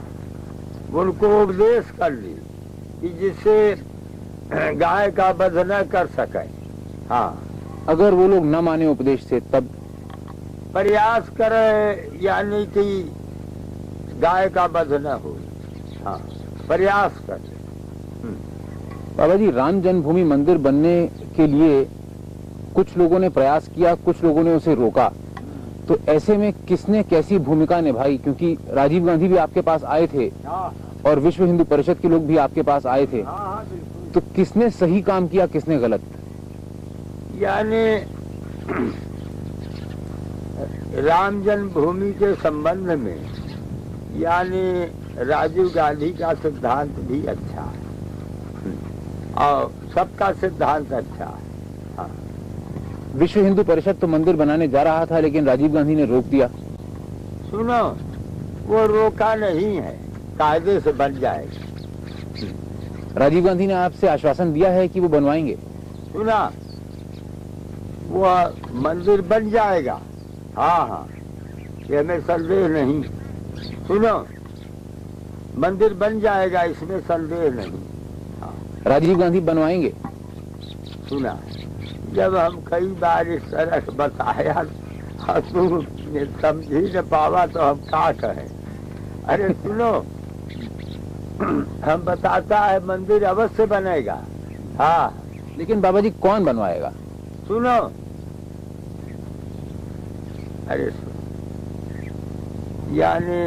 उनको उपदेश कर ली कि जिससे गाय का वध न कर सके। हाँ,
अगर वो लोग न माने उपदेश से, तब
प्रयास करे, यानी कि गाय का वध न हो। हाँ, प्रयास करे।
बाबा जी, राम जन्मभूमि मंदिर बनने के लिए कुछ लोगों ने प्रयास किया, कुछ लोगों ने उसे रोका, तो ऐसे में किसने कैसी भूमिका निभाई? क्योंकि राजीव गांधी भी आपके पास आए थे और विश्व हिंदू परिषद के लोग भी आपके पास आए थे, तो किसने सही काम किया, किसने गलत?
यानी राम जन्मभूमि के संबंध में, यानी राजीव गांधी का सिद्धांत भी अच्छा है और सबका सिद्धांत अच्छा है। हाँ।
विश्व हिंदू परिषद तो मंदिर बनाने जा रहा था, लेकिन राजीव गांधी ने रोक दिया।
सुनो, वो रोका नहीं है, कायदे से बन जाएगा।
राजीव गांधी ने आपसे आश्वासन दिया है कि वो बनवाएंगे।
सुना, वो मंदिर बन जाएगा। हाँ हाँ, ये में संदेह नहीं। सुनो, मंदिर बन जाएगा, इसमें संदेह नहीं। हाँ।
राजीव गांधी बनवाएंगे।
सुना, जब हम कई बार इस तरह बताया और तुमने समझी न पावा तो हम क्या कहें। अरे सुनो, हम बताता है मंदिर अवश्य बनेगा। हाँ,
लेकिन बाबा जी, कौन बनवाएगा?
सुनो, अरे यानी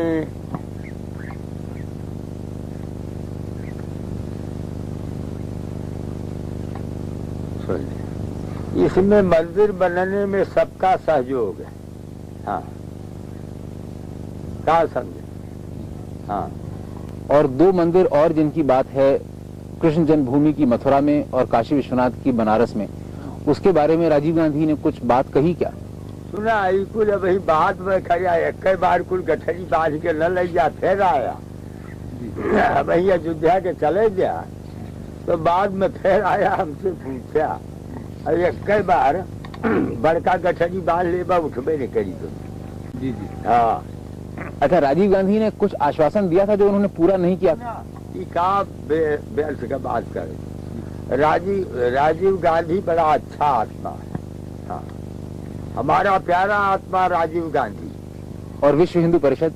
इसमें मंदिर बनने में सबका सहयोग है। हाँ, क्या समझे? हाँ।
और 2 मंदिर और जिनकी बात है, कृष्ण जन्मभूमि की मथुरा में और काशी विश्वनाथ की बनारस में, उसके बारे में राजीव गांधी ने कुछ बात कही क्या?
सुना, कुल अभी बात में खड़ा एक बार कुल गठरी बांध के न ले जा, फिर आया वही अयोध्या के चले गया, तो बाद में फिर आया, हमसे पूछा, अरे कई बार बड़का गठरी बांध ले, उठबे नहीं करी तो।
जी जी।
हाँ।
अच्छा, राजीव गांधी ने कुछ आश्वासन दिया था जो उन्होंने पूरा नहीं किया।
व्यर्थ का बात करे। राजीव गांधी बड़ा अच्छा आत्मा है। हाँ, हमारा प्यारा आत्मा राजीव गांधी।
और विश्व हिंदू परिषद?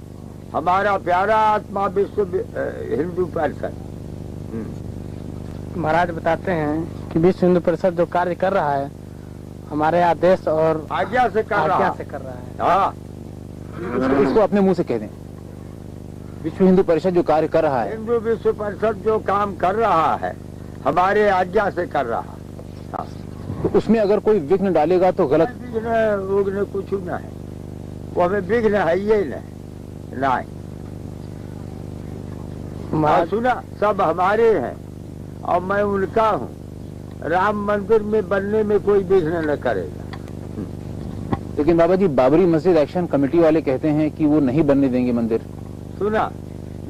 हमारा प्यारा आत्मा विश्व हिंदू परिषद।
महाराज बताते हैं कि विश्व हिंदू परिषद जो कार्य कर रहा है, हमारे आदेश और
आज्ञा से कर रहा
है।
हाँ,
इसको अपने मुंह से कह दें। विश्व हिंदू परिषद जो कार्य कर रहा है,
हिंदू विश्व परिषद जो काम कर रहा है, हमारे आज्ञा से कर रहा है। हाँ।
तो उसमें अगर कोई विघ्न डालेगा तो गलत?
विघ्न कुछ न है, वो हमें विघ्न है ये नहीं। सुना, सब हमारे हैं और मैं उनका हूँ। राम मंदिर में बनने में कोई विघ्न न करेगा।
लेकिन बाबा जी, बाबरी मस्जिद एक्शन कमेटी वाले कहते हैं कि वो नहीं बनने देंगे मंदिर।
सुना,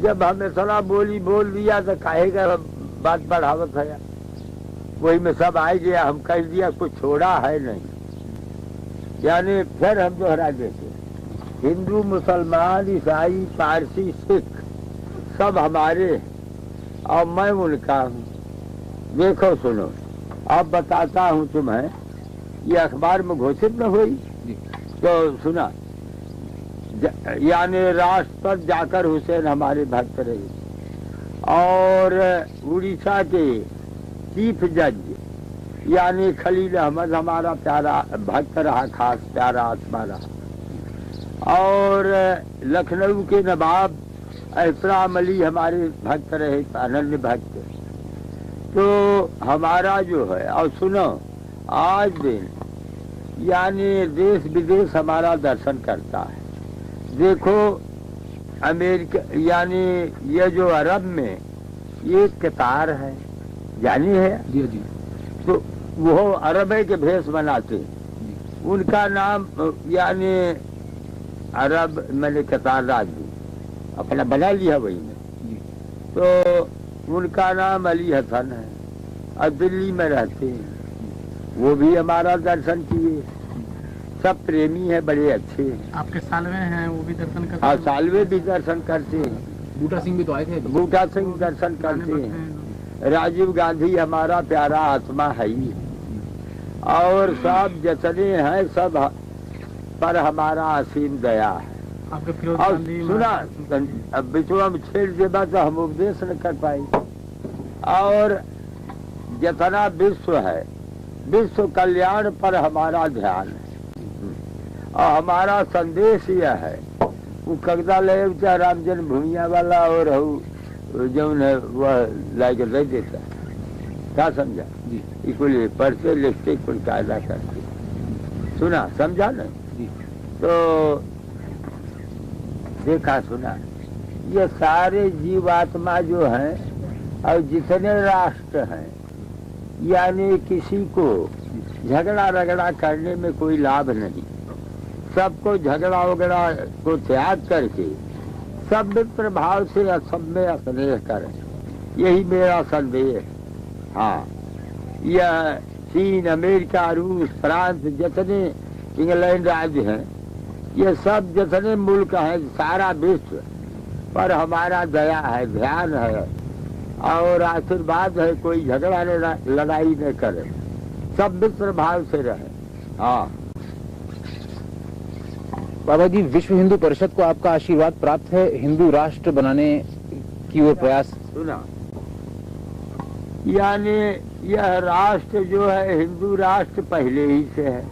जब हमें सलाह बोल दिया तो काहेगा बात बढ़ावत है, वही में सब आ गया, हम कह दिया, कुछ छोड़ा है नहीं। यानी फिर हम दोहरा देते, हिंदू मुसलमान ईसाई पारसी सिख सब हमारे और मैं उनका हूँ। देखो सुनो, अब बताता हूँ तुम्हें, ये अखबार में घोषित न हुई तो सुना, यानी राष्ट्रपति जाकर हुसैन हमारे भक्त रहे, और उड़ीसा के चीफ जज यानी खलील अहमद हमारा प्यारा भक्त रहा, खास प्यारा आत्मा रहा, और लखनऊ के नवाब एहतराम अली हमारे भक्त रहे, अनन्य भक्त। तो हमारा जो है, और सुनो, आज दिन यानी देश विदेश हमारा दर्शन करता है। देखो अमेरिका यानी ये जो अरब में ये कतार है, जानी है
जी जी।
तो वो अरब के भेष बनाते, उनका नाम यानी अरब मैंने कतार राज्य अपना बना लिया वही में, तो उनका नाम अली हसन है और दिल्ली में रहते हैं। वो भी हमारा दर्शन किए, सब प्रेमी है, बड़े अच्छे हैं।
आपके सालवे हैं, वो भी दर्शन करते
हाँ,
हैं।
सालवे भी दर्शन करते हैं।
बूटा सिंह भी तो आए थे।
बूटा सिंह दर्शन करते हैं। राजीव गांधी हमारा प्यारा आत्मा है ही, और सब जितने हैं सब पर हमारा असीम दया है।
आपके फिरोज
और
गांधी
सुना, अब बिचवा में छेड़ देगा तो हम उपदेश न कर पाए। और जितना विश्व है, विश्व कल्याण पर हमारा ध्यान है, और हमारा संदेश यह है, वो कगदा ले राम जन्मभूमिया वाला और जो वह लाइक दे देता है, क्या समझा जी? कुल पढ़ते लिखते कुल कायदा करते, सुना समझा न जी? तो देखा सुना, ये सारे जीवात्मा जो हैं और जितने राष्ट्र हैं, यानी किसी को झगड़ा रगड़ा करने में कोई लाभ नहीं। सबको झगड़ा वगड़ा को त्याग करके सब मित्र भाव से सब में स्नेह करें, यही मेरा संदेश है। हाँ, यह चीन, अमेरिका, रूस, फ्रांस, जितने इंग्लैंड राज्य हैं, ये सब जितने मुल्क हैं, सारा विश्व पर हमारा दया है, ध्यान है और आशीर्वाद है। कोई झगड़ा लड़ाई न करे, सब मित्र भाव से रहे। हाँ
बाबा जी, विश्व हिंदू परिषद को आपका आशीर्वाद प्राप्त है हिंदू राष्ट्र बनाने की ओर प्रयास।
सुना, यानी यह राष्ट्र जो है हिंदू राष्ट्र पहले ही से है,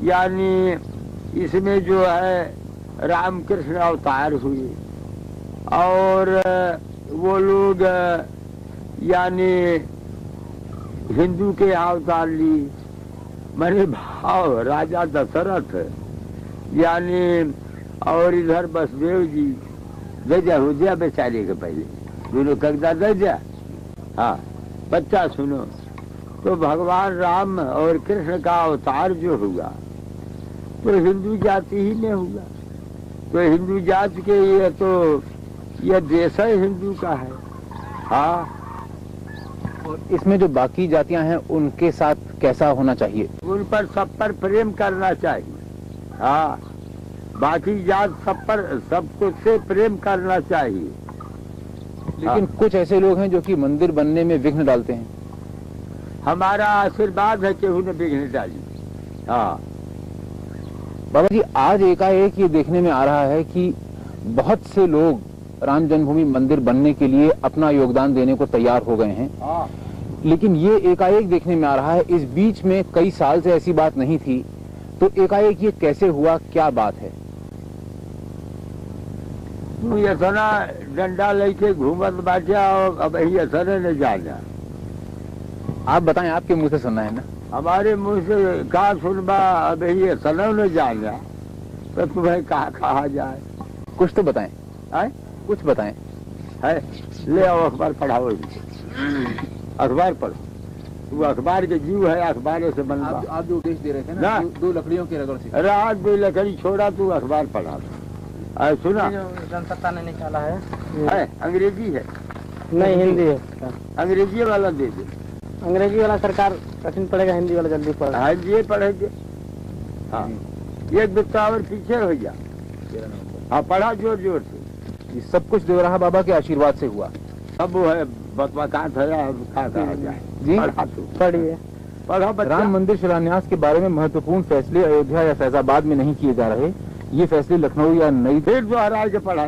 यानी इसमें जो है रामकृष्ण अवतार हुए और वो लोग यानी हिंदू के अवतार ली। मेरे भाव राजा दशरथ यानी, और इधर बसदेव जी दे हो दिया बेचारे के पहले, दोनों कगदा दे दिया। हाँ बच्चा सुनो, तो भगवान राम और कृष्ण का अवतार जो हुआ तो हिंदू जाति ही में हुआ। तो हिंदू जाति के ये तो यह देश है हिंदू का है। हाँ,
और इसमें जो बाकी जातियां हैं उनके साथ कैसा होना चाहिए?
उन पर सब पर प्रेम करना चाहिए। हाँ, बाकी जात सब पर सबको से प्रेम करना चाहिए।
लेकिन कुछ ऐसे लोग हैं जो कि मंदिर बनने में विघ्न डालते हैं।
हमारा आशीर्वाद है कि उन्हें विघ्न डाली। हाँ
बाबा जी, आज एकाएक ये देखने में आ रहा है कि बहुत से लोग राम जन्मभूमि मंदिर बनने के लिए अपना योगदान देने को तैयार हो गए हैं।
हाँ,
लेकिन ये एकाएक देखने में आ रहा है, इस बीच में कई साल से ऐसी बात नहीं थी, तो एकाएक ये कैसे हुआ, क्या बात है?
तू इतना डंडा लेके घूमत बाजा और अब ऐसा न जाना।
आप बताएं, आपके मुंह से सुनना है ना।
हमारे मुंह से कहा सुनबा, अब ये सनव न जाना तो तुम्हें कहा जाए।
कुछ तो बताएं।
है?
कुछ बताएं।
है, ले आओ अखबार पढ़ाओ। अखबार पढ़ो, वो अखबार के जीव है, अखबार से बनवा।
आप जो उपदेश दे रहे थे ना, दो लकड़ियों के रगड़ से।
रात दो लकड़ी छोड़ा, तू अखबार पढ़ा। सुना,
जनसत्ता ने निकाला है,
अंग्रेजी है
नहीं हिंदी है।
अंग्रेजी वाला दे दे।
अंग्रेजी वाला सरकार कठिन पड़ेगा, हिंदी वाला जल्दी पड़ेगा।
हाँ, ये पढ़ेंगे। हाँ, एक बिस्ता और पीछे हो जा। हाँ, पढ़ा जोर जोर से।
ये सब कुछ देवराहा बाबा के आशीर्वाद से हुआ।
अब वो है बता था क्या कहा जाए
जी
पढ़ा तू
पढ़िए।
पढ़ा बच्चा।
राम मंदिर शिलान्यास के बारे में महत्वपूर्ण फैसले अयोध्या या फैजाबाद में नहीं किए जा रहे, ये फैसले लखनऊ या नई
फिर जो हराए के पढ़ा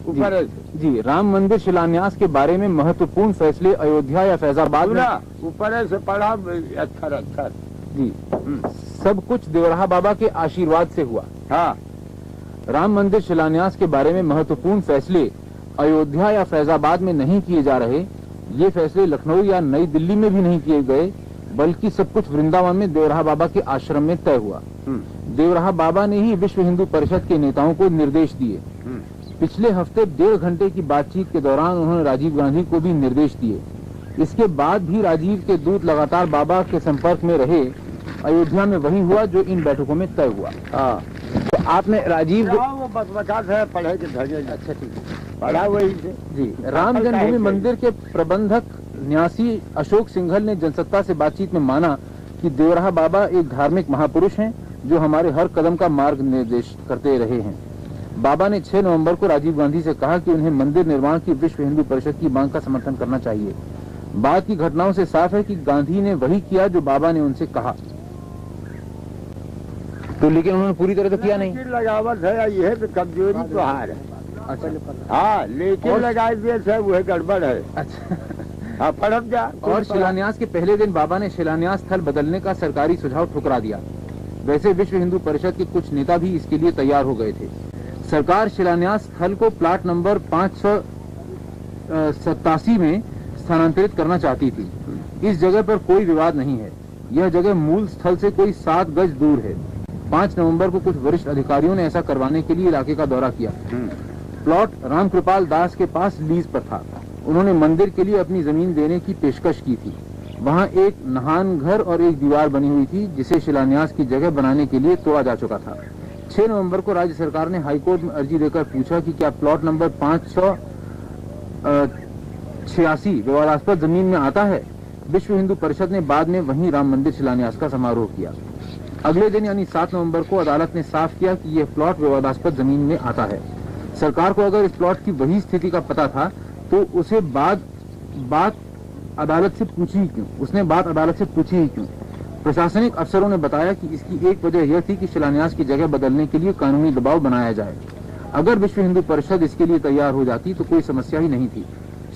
ऊपर है
जी राम मंदिर शिलान्यास के बारे में महत्वपूर्ण फैसले अयोध्या या फैजाबाद में
ऊपर से पढ़ा अक्षर अक्षर
जी सब कुछ देवराहा बाबा के आशीर्वाद से हुआ।
हाँ
राम मंदिर शिलान्यास के बारे में महत्वपूर्ण फैसले अयोध्या या फैजाबाद में नहीं किए जा रहे, ये फैसले लखनऊ या नई दिल्ली में भी नहीं किए गए, बल्कि सब कुछ वृंदावन में देवराहा बाबा के आश्रम में तय हुआ। देवराहा बाबा ने ही विश्व हिंदू परिषद के नेताओं को निर्देश दिए। पिछले हफ्ते 1.5 घंटे की बातचीत के दौरान उन्होंने राजीव गांधी को भी निर्देश दिए। इसके बाद भी राजीव के दूत लगातार बाबा के संपर्क में रहे। अयोध्या में वही हुआ जो इन बैठकों में तय हुआ। तो आपने राजीव
वो बता है पढ़े के धजे।
अच्छा ठीक है,
पढ़ा वही से
जी राम जन्मभूमि मंदिर के प्रबंधक न्यासी अशोक सिंघल ने जनसत्ता से बातचीत में माना कि देवराहा बाबा एक धार्मिक महापुरुष हैं जो हमारे हर कदम का मार्ग निर्देश करते रहे हैं। बाबा ने 6 नवंबर को राजीव गांधी से कहा कि उन्हें मंदिर निर्माण की विश्व हिंदू परिषद की मांग का समर्थन करना चाहिए। बाद की घटनाओं से साफ है कि गांधी ने वही किया जो बाबा ने उनसे कहा, तो लेकिन उन्होंने पूरी तरह तो किया नहीं।
लगावट है, यह तो कमजोरी तो हार है।
अच्छा
हाँ लेकिन लगाए दिए से वह गड़बड़ है।
अच्छा
हाँ पढ़ब जा।
और शिलान्यास के पहले दिन बाबा ने शिलान्यास स्थल बदलने का सरकारी सुझाव ठुकरा दिया। वैसे विश्व हिंदू परिषद के कुछ नेता भी इसके लिए तैयार हो गए थे। सरकार शिलान्यास स्थल को प्लाट नंबर 587 में स्थानांतरित करना चाहती थी। इस जगह पर कोई विवाद नहीं है। यह जगह मूल स्थल से कोई 7 गज दूर है। 5 नवंबर को कुछ वरिष्ठ अधिकारियों ने ऐसा करवाने के लिए इलाके का दौरा किया। प्लॉट रामकृपाल दास के पास लीज पर था। उन्होंने मंदिर के लिए अपनी जमीन देने की पेशकश की थी। वहाँ एक नहान घर और एक दीवार बनी हुई थी जिसे शिलान्यास की जगह बनाने के लिए तोड़ा जा चुका था। 6 नवंबर को राज्य सरकार ने हाईकोर्ट में अर्जी देकर पूछा कि क्या प्लॉट नंबर 586 विवादास्पद जमीन में आता है। विश्व हिंदू परिषद ने बाद में वहीं राम मंदिर शिलान्यास का समारोह किया। अगले दिन यानी 7 नवंबर को अदालत ने साफ किया कि यह प्लॉट विवादास्पद जमीन में आता है। सरकार को अगर इस प्लॉट की वही स्थिति का पता था तो उसे बात अदालत से पूछी ही क्यों। प्रशासनिक अफसरों ने बताया कि इसकी एक वजह यह थी कि शिलान्यास की जगह बदलने के लिए कानूनी दबाव बनाया जाए। अगर विश्व हिंदू परिषद इसके लिए तैयार हो जाती तो कोई समस्या ही नहीं थी।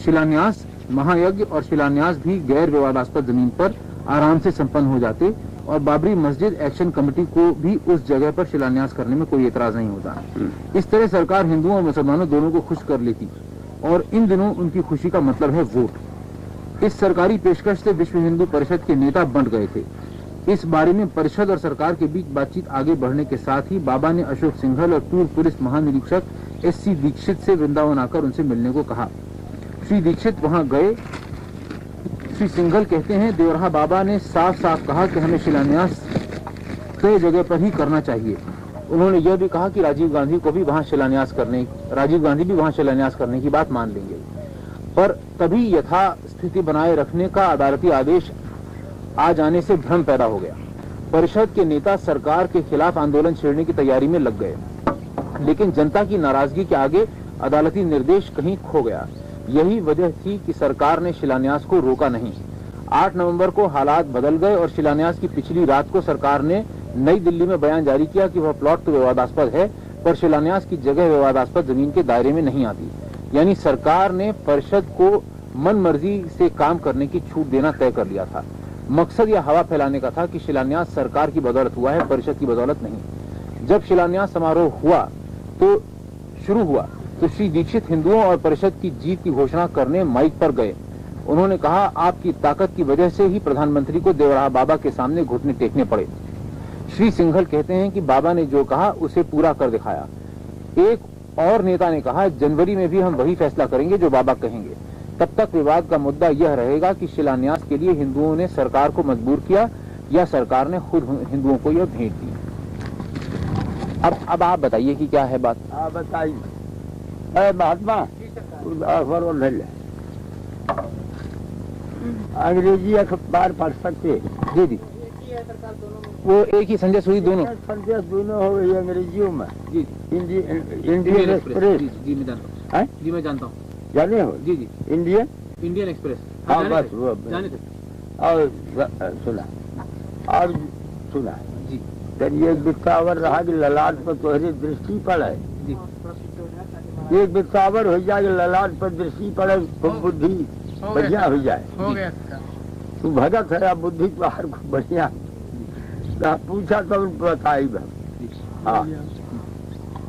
शिलान्यास महायज्ञ और शिलान्यास भी गैर विवादास्पद जमीन पर आराम से संपन्न हो जाते और बाबरी मस्जिद एक्शन कमेटी को भी उस जगह पर शिलान्यास करने में कोई एतराज नहीं होता। इस तरह सरकार हिंदुओं और मुसलमानों दोनों को खुश कर लेती और इन दिनों उनकी खुशी का मतलब है वोट। इस सरकारी पेशकश से विश्व हिंदू परिषद के नेता बंट गए थे। इस बारे में परिषद और सरकार के बीच बातचीत आगे बढ़ने के साथ ही बाबा ने अशोक सिंघल और पूर्व पुलिस महानिरीक्षक SC दीक्षित से वृंदावन आकर उनसे मिलने को कहा। श्री दीक्षित वहां गए। श्री सिंघल कहते हैं देवराहा बाबा ने साफ साफ कहा कि हमें शिलान्यास तय जगह पर ही करना चाहिए। उन्होंने यह भी कहा कि राजीव गांधी भी वहां शिलान्यास करने की बात मान लेंगे, पर तभी यथास्थिति बनाए रखने का अदालती आदेश आ जाने से भ्रम पैदा हो गया। परिषद के नेता सरकार के खिलाफ आंदोलन छेड़ने की तैयारी में लग गए, लेकिन जनता की नाराजगी के आगे अदालती निर्देश कहीं खो गया। यही वजह थी कि सरकार ने शिलान्यास को रोका नहीं। 8 नवंबर को हालात बदल गए और शिलान्यास की पिछली रात को सरकार ने नई दिल्ली में बयान जारी किया कि वह प्लॉट तो विवादास्पद है पर शिलान्यास की जगह विवादास्पद जमीन के दायरे में नहीं आती। यानी सरकार ने परिषद को मन मर्जी से काम करने की छूट देना तय कर लिया था। मकसद यह हवा फैलाने का था कि शिलान्यास सरकार की बदौलत हुआ है, परिषद की बदौलत नहीं। जब शिलान्यास समारोह शुरू हुआ तो श्री दीक्षित हिंदुओं और परिषद की जीत की घोषणा करने माइक पर गए। उन्होंने कहा, आपकी ताकत की वजह से ही प्रधानमंत्री को देवराहा बाबा के सामने घुटने टेकने पड़े। श्री सिंघल कहते हैं कि बाबा ने जो कहा उसे पूरा कर दिखाया। एक और नेता ने कहा, जनवरी में भी हम वही फैसला करेंगे जो बाबा कहेंगे। तब तक विवाद का मुद्दा यह रहेगा कि शिलान्यास के लिए हिंदुओं ने सरकार को मजबूर किया या सरकार ने खुद हिंदुओं को यह भेंट दी। अब आप बताइए कि क्या है बात।
बताइए महात्मा अंग्रेजी अखबार पढ़ सकते।
जी जी, वो एक ही संजय सूरी दोनों
हो गई अंग्रेजियों में।
जी,
इंडियन एक्सप्रेस।
जी,
हैं?
जी मैं जानता हूँ।
जाने हो?
जी जी,
इंडियन
इंडियन एक्सप्रेस।
हाँ
जाने
बस
थे?
वो
जाने थे
और सुना और सुना
जी
तेरी एक बिस्तावर रहा कि ललाट पर तोहरे दृष्टि पड़े,
जी।
एक बिस्तावर हो जाए ललाट पर दृष्टि पड़े, खूब बुद्धि बढ़िया हो जाए।
हो गया।
तू भगत है, अब बुद्धि तुहार खूब बढ़िया। तो पूछा तो बताई बा। हाँ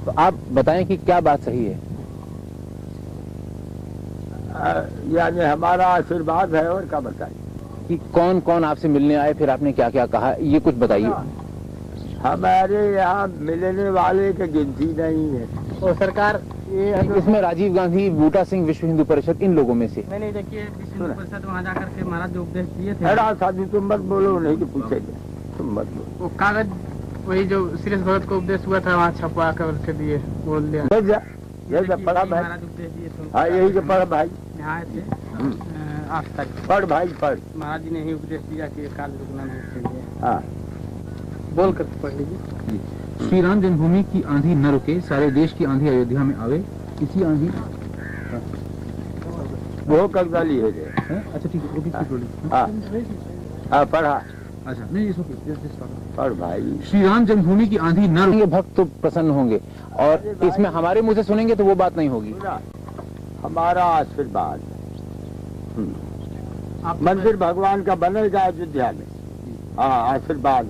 तो आप बताएं कि क्या बात सही है।
यानी हमारा आशीर्वाद है, और क्या बताइए।
कि कौन कौन आपसे मिलने आए, फिर आपने क्या क्या कहा, ये कुछ बताइए।
हमारे यहाँ मिलने वाले की गिनती नहीं है।
और सरकार ये
इसमें राजीव गांधी, बूटा सिंह, विश्व हिंदू परिषद, इन लोगों में से।
मैंने देखिए विश्व हिंदू परिषद वहाँ जाकर के महाराज जो उपदेश दिए थे,
अरे साधु तुम मत बोलो, नहीं तो पूछेंगे, तुम मत बोलो।
वो कागज वही जो श्रीश भगत को उपदेश हुआ था वहाँ छपवा कर दिए, बोल दिया।
जैसा पढ़ा भाई।
महाराज उपदेश दिए थे,
हाँ यही तो पढ़ भाई,
यहाँ आए थे 8 तारीख।
पढ़ भाई पढ़।
महाराज जी ने ही उपदेश दिया कि काल रुकना नहीं चाहिए।
हाँ
बोल कर पढ़ लीजिए।
श्री राम जन्मभूमि की आंधी न रुके, सारे देश की आंधी अयोध्या में आवे, इसी आंधी।
वो कब्जा लिए थे।
अच्छा ठीक है।
हाँ हाँ पढ़ा।
अच्छा नहीं,
पढ़ भाई।
श्री राम जन्मभूमि की आंधी न रुके, भक्त तो प्रसन्न होंगे, और इसमें हमारे मुंह से सुनेंगे तो वो बात नहीं होगी।
हमारा आशीर्वाद मंदिर भगवान का बनेगा अयोध्या में। हाँ आशीर्वाद,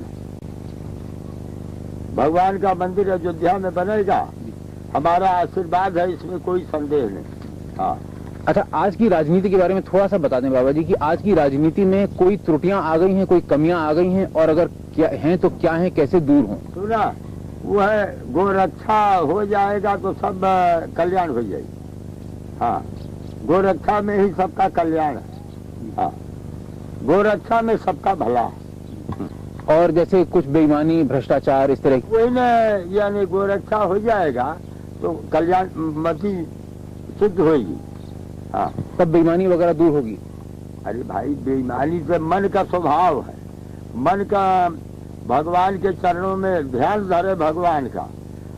भगवान का मंदिर अयोध्या में बनेगा, हमारा आशीर्वाद है, इसमें कोई संदेह नहीं। हाँ
अच्छा, आज की राजनीति के बारे में थोड़ा सा बता दें बाबा जी कि आज की राजनीति में कोई त्रुटियां आ गई हैं, कोई कमियां आ गई हैं, और अगर क्या हैं तो क्या हैं, कैसे दूर हों।
सुना, वो है गोरक्षा हो जाएगा तो सब कल्याण हो जाएगी। हाँ गोरक्षा में ही सबका कल्याण है। हाँ गोरक्षा में सबका भला।
और जैसे कुछ बेईमानी, भ्रष्टाचार, इस तरह
वही न, यानी गोरक्षा हो जाएगा तो कल्याण मति सिद्ध होगी। हाँ
तब बेईमानी वगैरह दूर होगी।
अरे भाई बेईमानी तो मन का स्वभाव है, मन का भगवान के चरणों में ध्यान धरे भगवान का,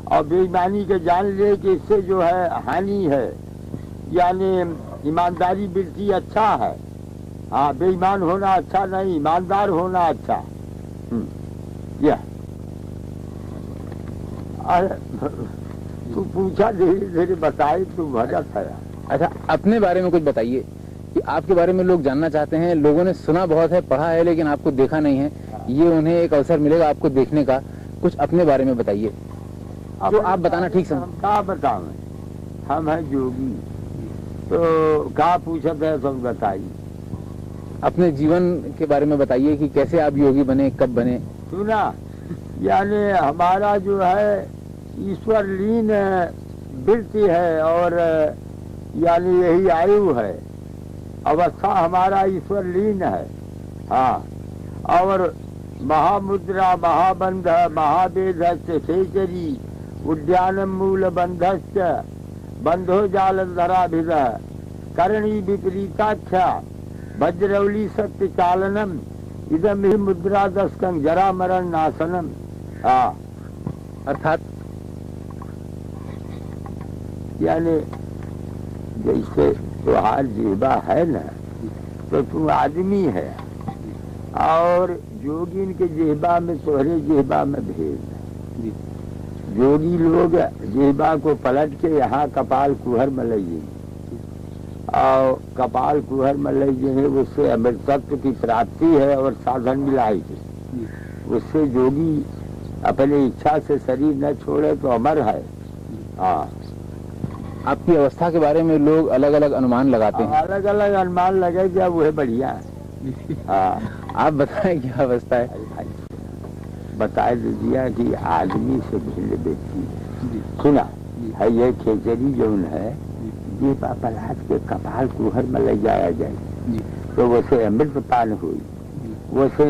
और बेईमानी के जान ले कि इससे जो है हानि है, यानी ईमानदारी बिल्कुल अच्छा है। हाँ बेईमान होना अच्छा नहीं, ईमानदार होना अच्छा। यह अरे तू पूछा, धीरे धीरे बताए, तू भगत है।
अच्छा अपने बारे में कुछ बताइए कि आपके बारे में लोग जानना चाहते हैं। लोगों ने सुना बहुत है, पढ़ा है, लेकिन आपको देखा नहीं है। ये उन्हें एक अवसर मिलेगा आपको देखने का। कुछ अपने बारे में बताइए जो आप बताना ठीक समझ।
क्या बताओ, हम हैं योगी, तो क्या पूछते है सब बताइए।
अपने जीवन के बारे में बताइए कि कैसे आप योगी बने, कब बने।
सुना, यानी हमारा जो है ईश्वर लीन वृत्ति है, और यानी यही आयु है, अवस्था हमारा ईश्वर लीन है। हाँ और महामुद्रा महाबंध महावेद खेचरी उद्यान मूल बंधश्च बंधो जाल धराभिद करणी विपरीताख्या वज्रौली सत्य चालनम इदम ही मुद्रा दस्कं जरा मरण नाशनम। हाँ
अर्थात
यानी जैसे तुहार जीवा है ना, तो तू आदमी है, और जोगिन के जेबा में तोहरे जेबा में भेद है। जोगी लोग जेबा को पलट के यहाँ कपाल कुहर में ले जाएंगे, और कपाल कुहर में ले जाएंगे, उससे अमृतत्व की प्राप्ति है और साधन मिलाएगी। उससे जोगी अपनी इच्छा से शरीर न छोड़े तो अमर है। हाँ
आपकी अवस्था के बारे में लोग अलग अलग अनुमान लगाते हैं।
अलग अलग अनुमान लगेगा, वो है बढ़िया है। हाँ
आप बताएं क्या अवस्था है।
बता दीजिए कि आदमी से भिन्न व्यक्ति। सुना है, ये खेचरी जौन है, ये पलाश के कपाल कुहर में ले जाया जाए तो वैसे अमृत पान हुई, वैसे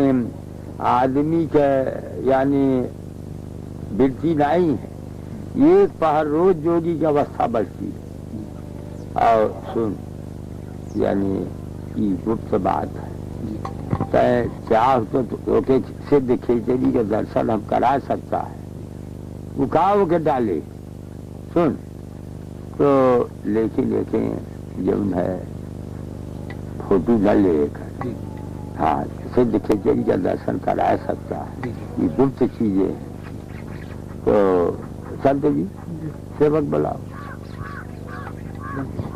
आदमी के यानी वृत्ति नहीं है। एक पहर रोज जोगी की अवस्था बढ़ती है। और सुन, यानी ये गुप्त बात है, चाह तो सिद्ध खेचरी के दर्शन हम करा सकता है, उकाव के डाले। सुन, तो लेके जो है फोटो न लेकर, हाँ सिद्ध खिचड़ी का दर्शन करा सकता है, ये गुप्त चीजें हैं। तो संत जी सेवक बुलाओ,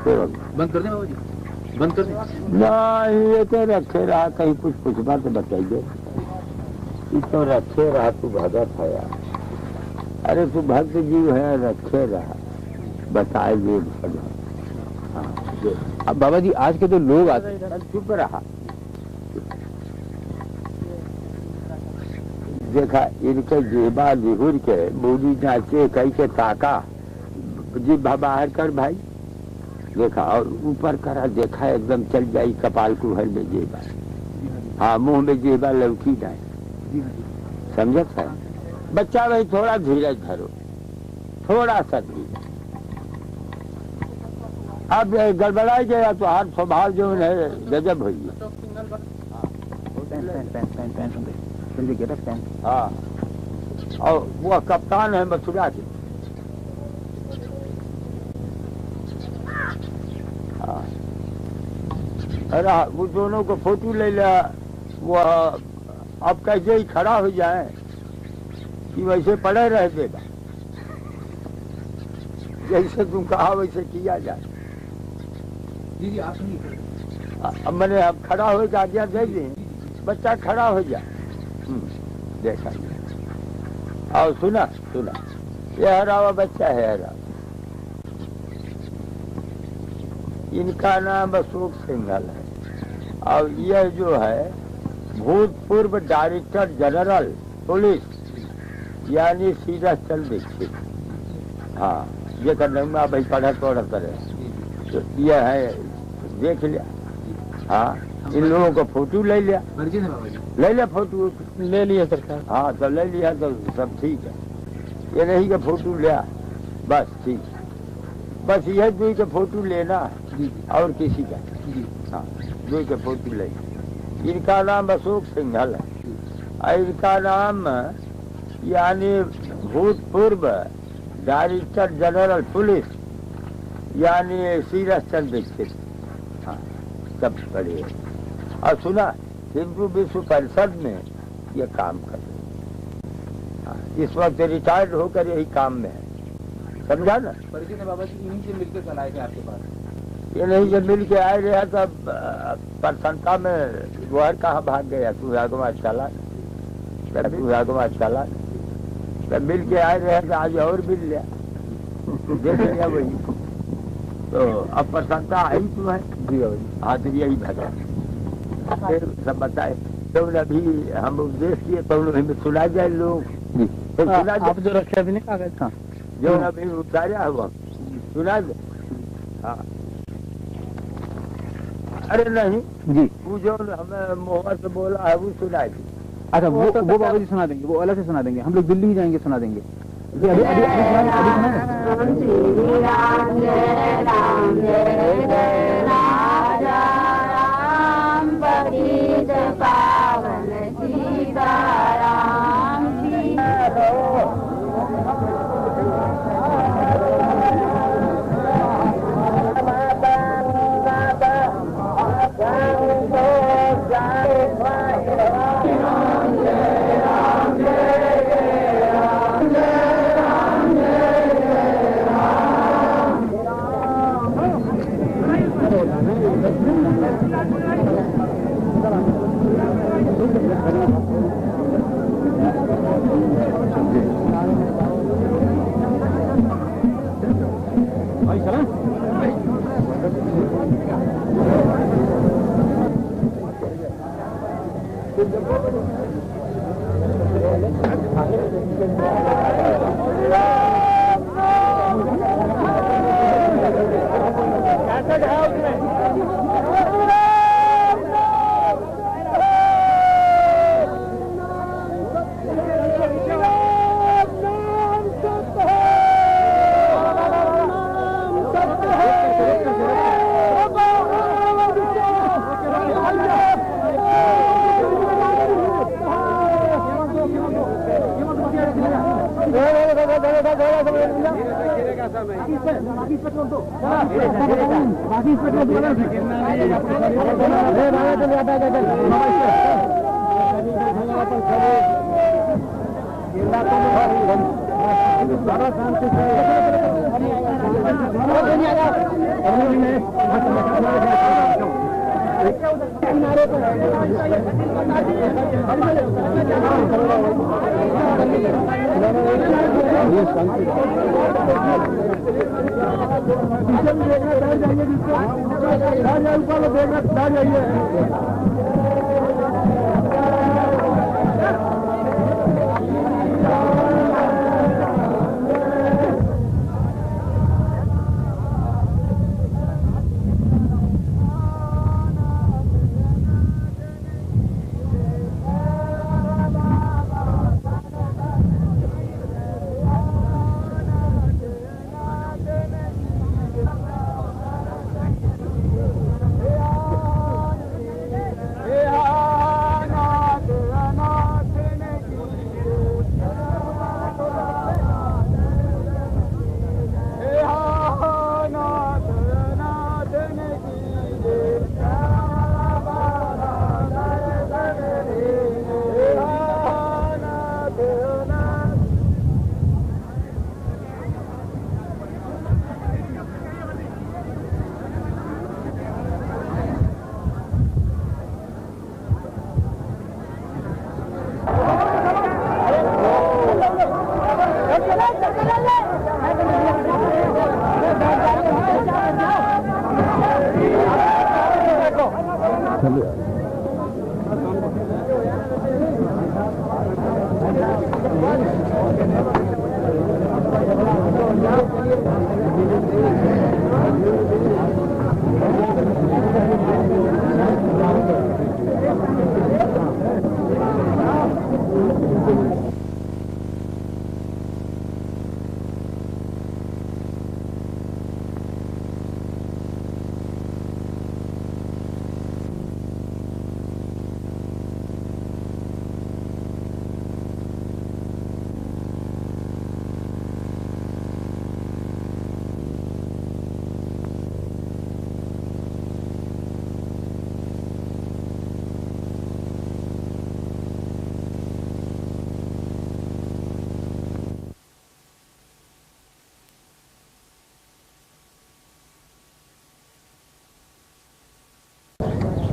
सेवक
बंद कर दें बाबा जी, बंद कर दें।
ना ये तो रखे रहा, कहीं कुछ पूछना तो बताइए। ये तो रखे रहा, तू भगत है यार, अरे तू भक्त जीव है, रखे रहा, बताए दे। हाँ
अब बाबा जी आज के जो लोग आते,
चुप रहा, देखा इनके जेबा लिहुर के बूढ़ी नाचे कई के ताका जी बाहर कर भाई, देखा और ऊपर करा, देखा एकदम चल जाई कपाल कुहर में जेबा, हाँ मुंह में जेबा लौकी जाए, समझत है बच्चा। भाई थोड़ा धीरज धरो, थोड़ा सा धीरज। अब गड़बड़ाई गया तो हाथ स्वभाव जो है गजब हुई। हाँ और वो कप्तान है मथुरा के। हाँ अरे वो दोनों को फोटो ले लिया, वो अब कैसे ही खड़ा हो जाए कि वैसे पड़े रह देगा, जैसे तुम कहा वैसे किया जाए।
जी आप सुनिए,
अब मैंने अब खड़ा हो के आज्ञा दे दी, बच्चा खड़ा हो जाए। देखा और सुना, ये हरा हुआ बच्चा है, हरा, इनका नाम अशोक सिंघल है और यह जो है भूतपूर्व डायरेक्टर जनरल पुलिस यानी सीरथ चंद्र दीक्षित। हाँ ये करना भाई पढ़ा करे, तो यह है, देख लिया। हाँ इन लोगों को फोटो ले लिया, ले लिया फोटो,
ले लिया सरकार।
हाँ तो ले लिया तो सब ठीक है, ये नहीं कि फोटो लिया बस ठीक, बस यह दुई के फोटो लेना और किसी का। हाँ दुई के फोटो ले। इनका नाम अशोक सिंघल है और इनका नाम यानी भूतपूर्व डायरेक्टर जनरल पुलिस यानी सीरथ चंद्र दीक्षित। हाँ सब बड़े। और सुना हिंदू विश्व परिषद में ये काम कर रहे, इस वक्त रिटायर्ड होकर यही काम में है, समझा ना।
परिचय ने बाबा जी इन्हीं से मिलकर कल आए थे आपके पास,
ये नहीं जब मिल के आए रहा तब प्रसन्नता में गोहर कहाँ भाग गया, तू आगमा चला, तब मिल के आए रहे तो आज और मिल लिया, देख लिया वही। तो अब प्रसन्नता आई तुम्हें, हाँ तो यही भगा फिर सब बताए। तो अभी हम उपदेश किए तो हमें सुना जाए लोग, तो सुना
आप जो रखे अभी नहीं कागज था
जो अभी उतारा हुआ सुना दे। हाँ अरे नहीं
जी
वो जो हमें मोहब्बत से बोला है वो सुना दी।
अच्छा वो बाबा जी सुना देंगे, वो अलग से सुना देंगे, हम लोग दिल्ली ही जाएंगे सुना देंगे। अभी अभी अभी
धीरे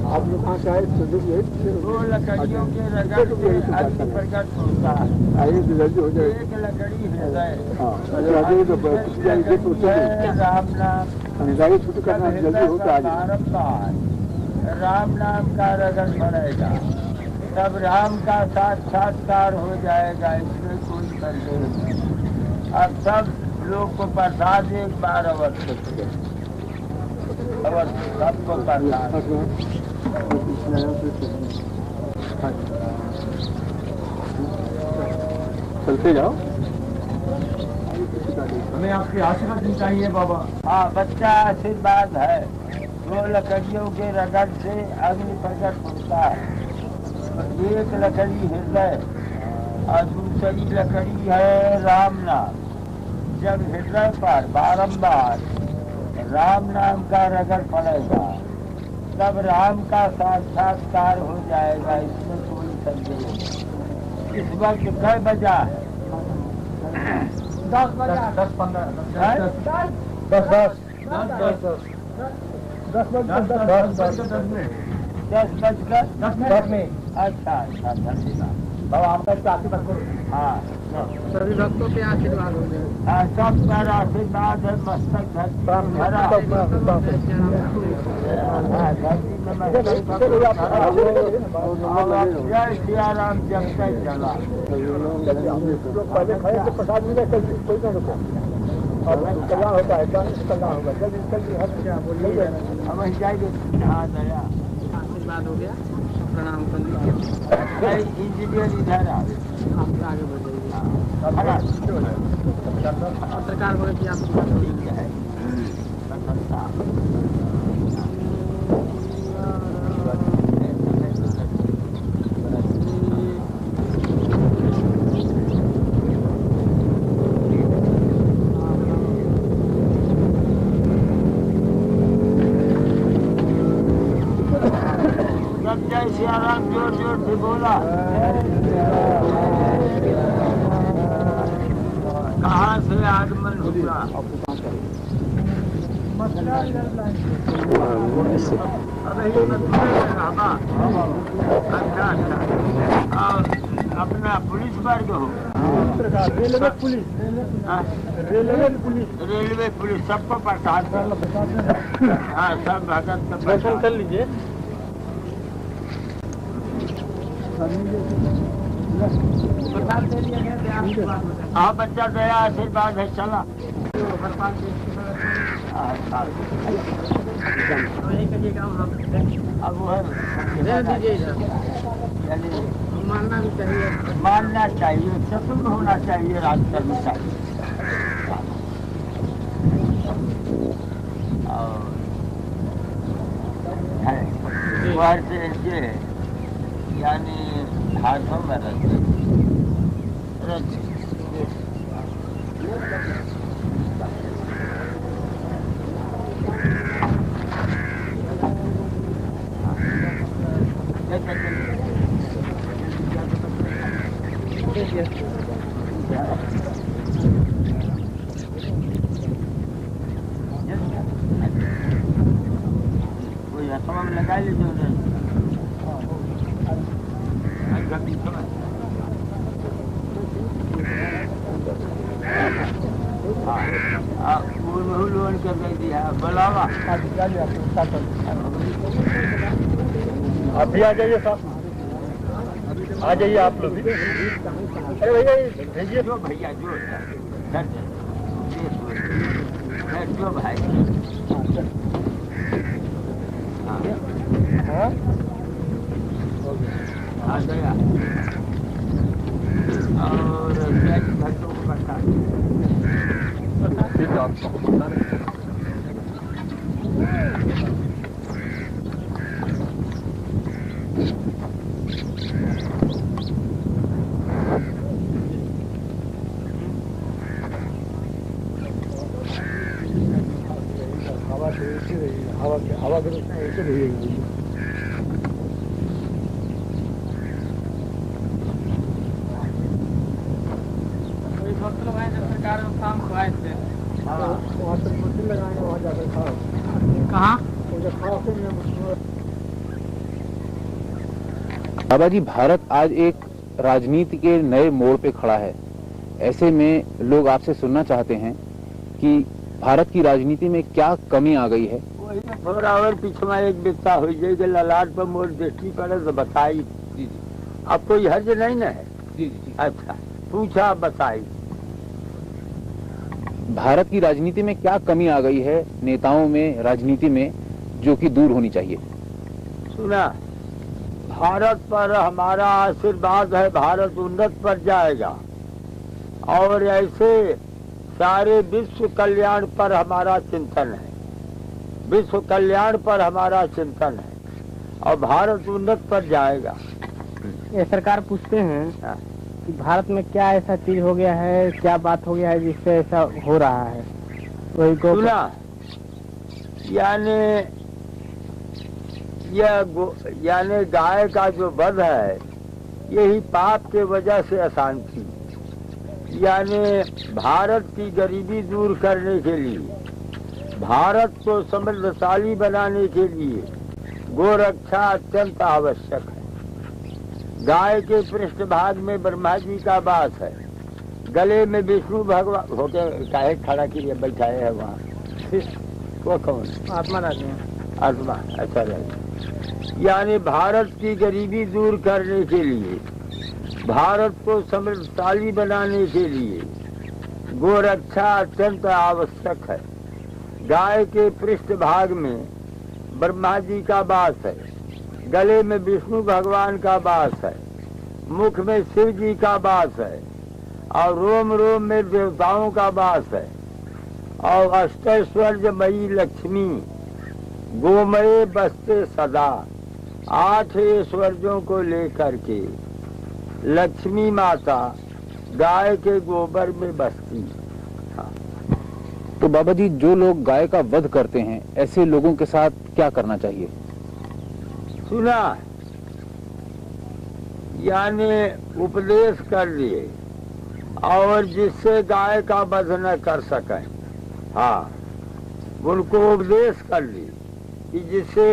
आप लोग कहाँ से आए?
दो लकड़ियों के रगड़ से अग्नि प्रकट होता है।
आइए तो जल्दी हो जाए।
एक लकड़ी हृदय
तो
राम नाम
छुट्टी करना जल्दी होता है।
बारम्बार राम नाम का रगड़ पड़ेगा, तब राम का साक्षात्कार हो जाएगा, इसमें कोई संदेह नहीं। अब सब लोग को प्रसाद एक बार अवश्य सबको प्रसाद।
चलते जाओ।
हमें आपके आशीर्वाद चाहिए बाबा। हाँ, बच्चा आशीर्वाद है। दो लकड़ियों के रगड़ से अग्नि प्रकट होता है। एक लकड़ी हृदय और दूसरी लकड़ी है राम नाम। जब हृदय पर बारंबार राम नाम का रगड़ पड़ेगा, तब राम का साक्षात्कार हो जाएगा, इसमें कोई संदेह नहीं। इस वक्त कै बजा है? 10 बजा। 10-15 10 अच्छा, धन्यवाद बाबा, आपका आशीर्वाद करो। हाँ,
सभी भक्तों पे आशीर्वाद हो जाए।
हाँ, सब पर आशीर्वाद है। मस्तक धरती भरा, जय सिया राम जगते चला।
पहले खड़े तो प्रसाद मिले, कोई ना रुको और कल्याण होता है, कल्याण होगा। जल्दी
हम जाएंगे। हाँ, दया
आशीर्वाद हो गया, प्रणाम कर लीजिए।
इंजीनियर इधर आ,
आप आगे बढ़ जाइए। पत्रकार बोले कि आप
ठीक है। जय सियाराम जोर जोर से बोला। कहाँ से आगमन हुआ? अच्छा अच्छा। और अपना पुलिस वर्ग हो? Railway police. रेलवे पुलिस सबको प्रसाद। हाँ सब भगत का दर्शन कर लीजिए। हाँ बच्चा दया आशीर्वाद है। चला अब वो मानना भी चाहिए। मानना चाहिए, चतुर होना चाहिए, राज करना चाहिए। और से यानी हाथों में रच कोई हथवा में लगा लीजिए। लोन कर दिया बुलावा। आप भी आ जाइए साहब, आ जाइए आप लोग भी। अरे भैया भेजिए। जो भैया जो जो भाई आ गया। और घंटों को बता हवा के ऐसे रहेगी। सरकार में काम को आए थे। वहाँ तक मशीन लगाएंगे, वहाँ जाकर खाओ। कहाँ?
बाबा जी, भारत आज एक राजनीति के नए मोड़ पे खड़ा है। ऐसे में लोग आपसे सुनना चाहते हैं कि भारत की राजनीति में क्या कमी आ गई है।
वही थोड़ा और पीछे एक विपता हो जाएगी, ललाट पर मोड़ दृष्टि पड़े तो बताई। अब कोई हर्ज नहीं न है।
जी जी।
अच्छा पूछा, बताई।
भारत की राजनीति में क्या कमी आ गई है नेताओं में, राजनीति में, जो कि दूर होनी चाहिए।
सुना, भारत पर हमारा आशीर्वाद है, भारत उन्नत पर जाएगा और ऐसे सारे विश्व कल्याण पर हमारा चिंतन है। विश्व कल्याण पर हमारा चिंतन है और भारत उन्नत पर जाएगा।
ये सरकार पूछते हैं कि भारत में क्या ऐसा चीज हो गया है, क्या बात हो गया है जिससे ऐसा हो रहा है। वही को
सुना, यानी गाय का जो वध है यही पाप के वजह से अशांति। यानी भारत की गरीबी दूर करने के लिए, भारत को समृद्धशाली बनाने के लिए गोरक्षा अत्यंत आवश्यक है। गाय के पृष्ठभाग में ब्रह्मा जी का वास है, गले में विष्णु भगवान होके काहे खड़ा किए बैठाए है वहाँ। वो कौन?
आत्मा राजा।
आत्मा। अच्छा रहे। यानी भारत की गरीबी दूर करने के लिए, भारत को समृद्धशाली बनाने के लिए गोरक्षा अत्यंत आवश्यक है। गाय के पृष्ठभाग में ब्रह्मा जी का वास है, गले में विष्णु भगवान का वास है, मुख में शिव जी का वास है और रोम रोम में देवताओं का वास है और अष्टैश्वर्यमयी लक्ष्मी गोमय बसते सदा। 8 ऐश्वर्यों को लेकर के लक्ष्मी माता गाय के गोबर में बसती।
तो बाबा जी, जो लोग गाय का वध करते हैं, ऐसे लोगों के साथ क्या करना चाहिए।
सुना, यानी उपदेश कर लिए और जिससे गाय का वध न कर सके। हाँ, उनको उपदेश कर ली कि जिससे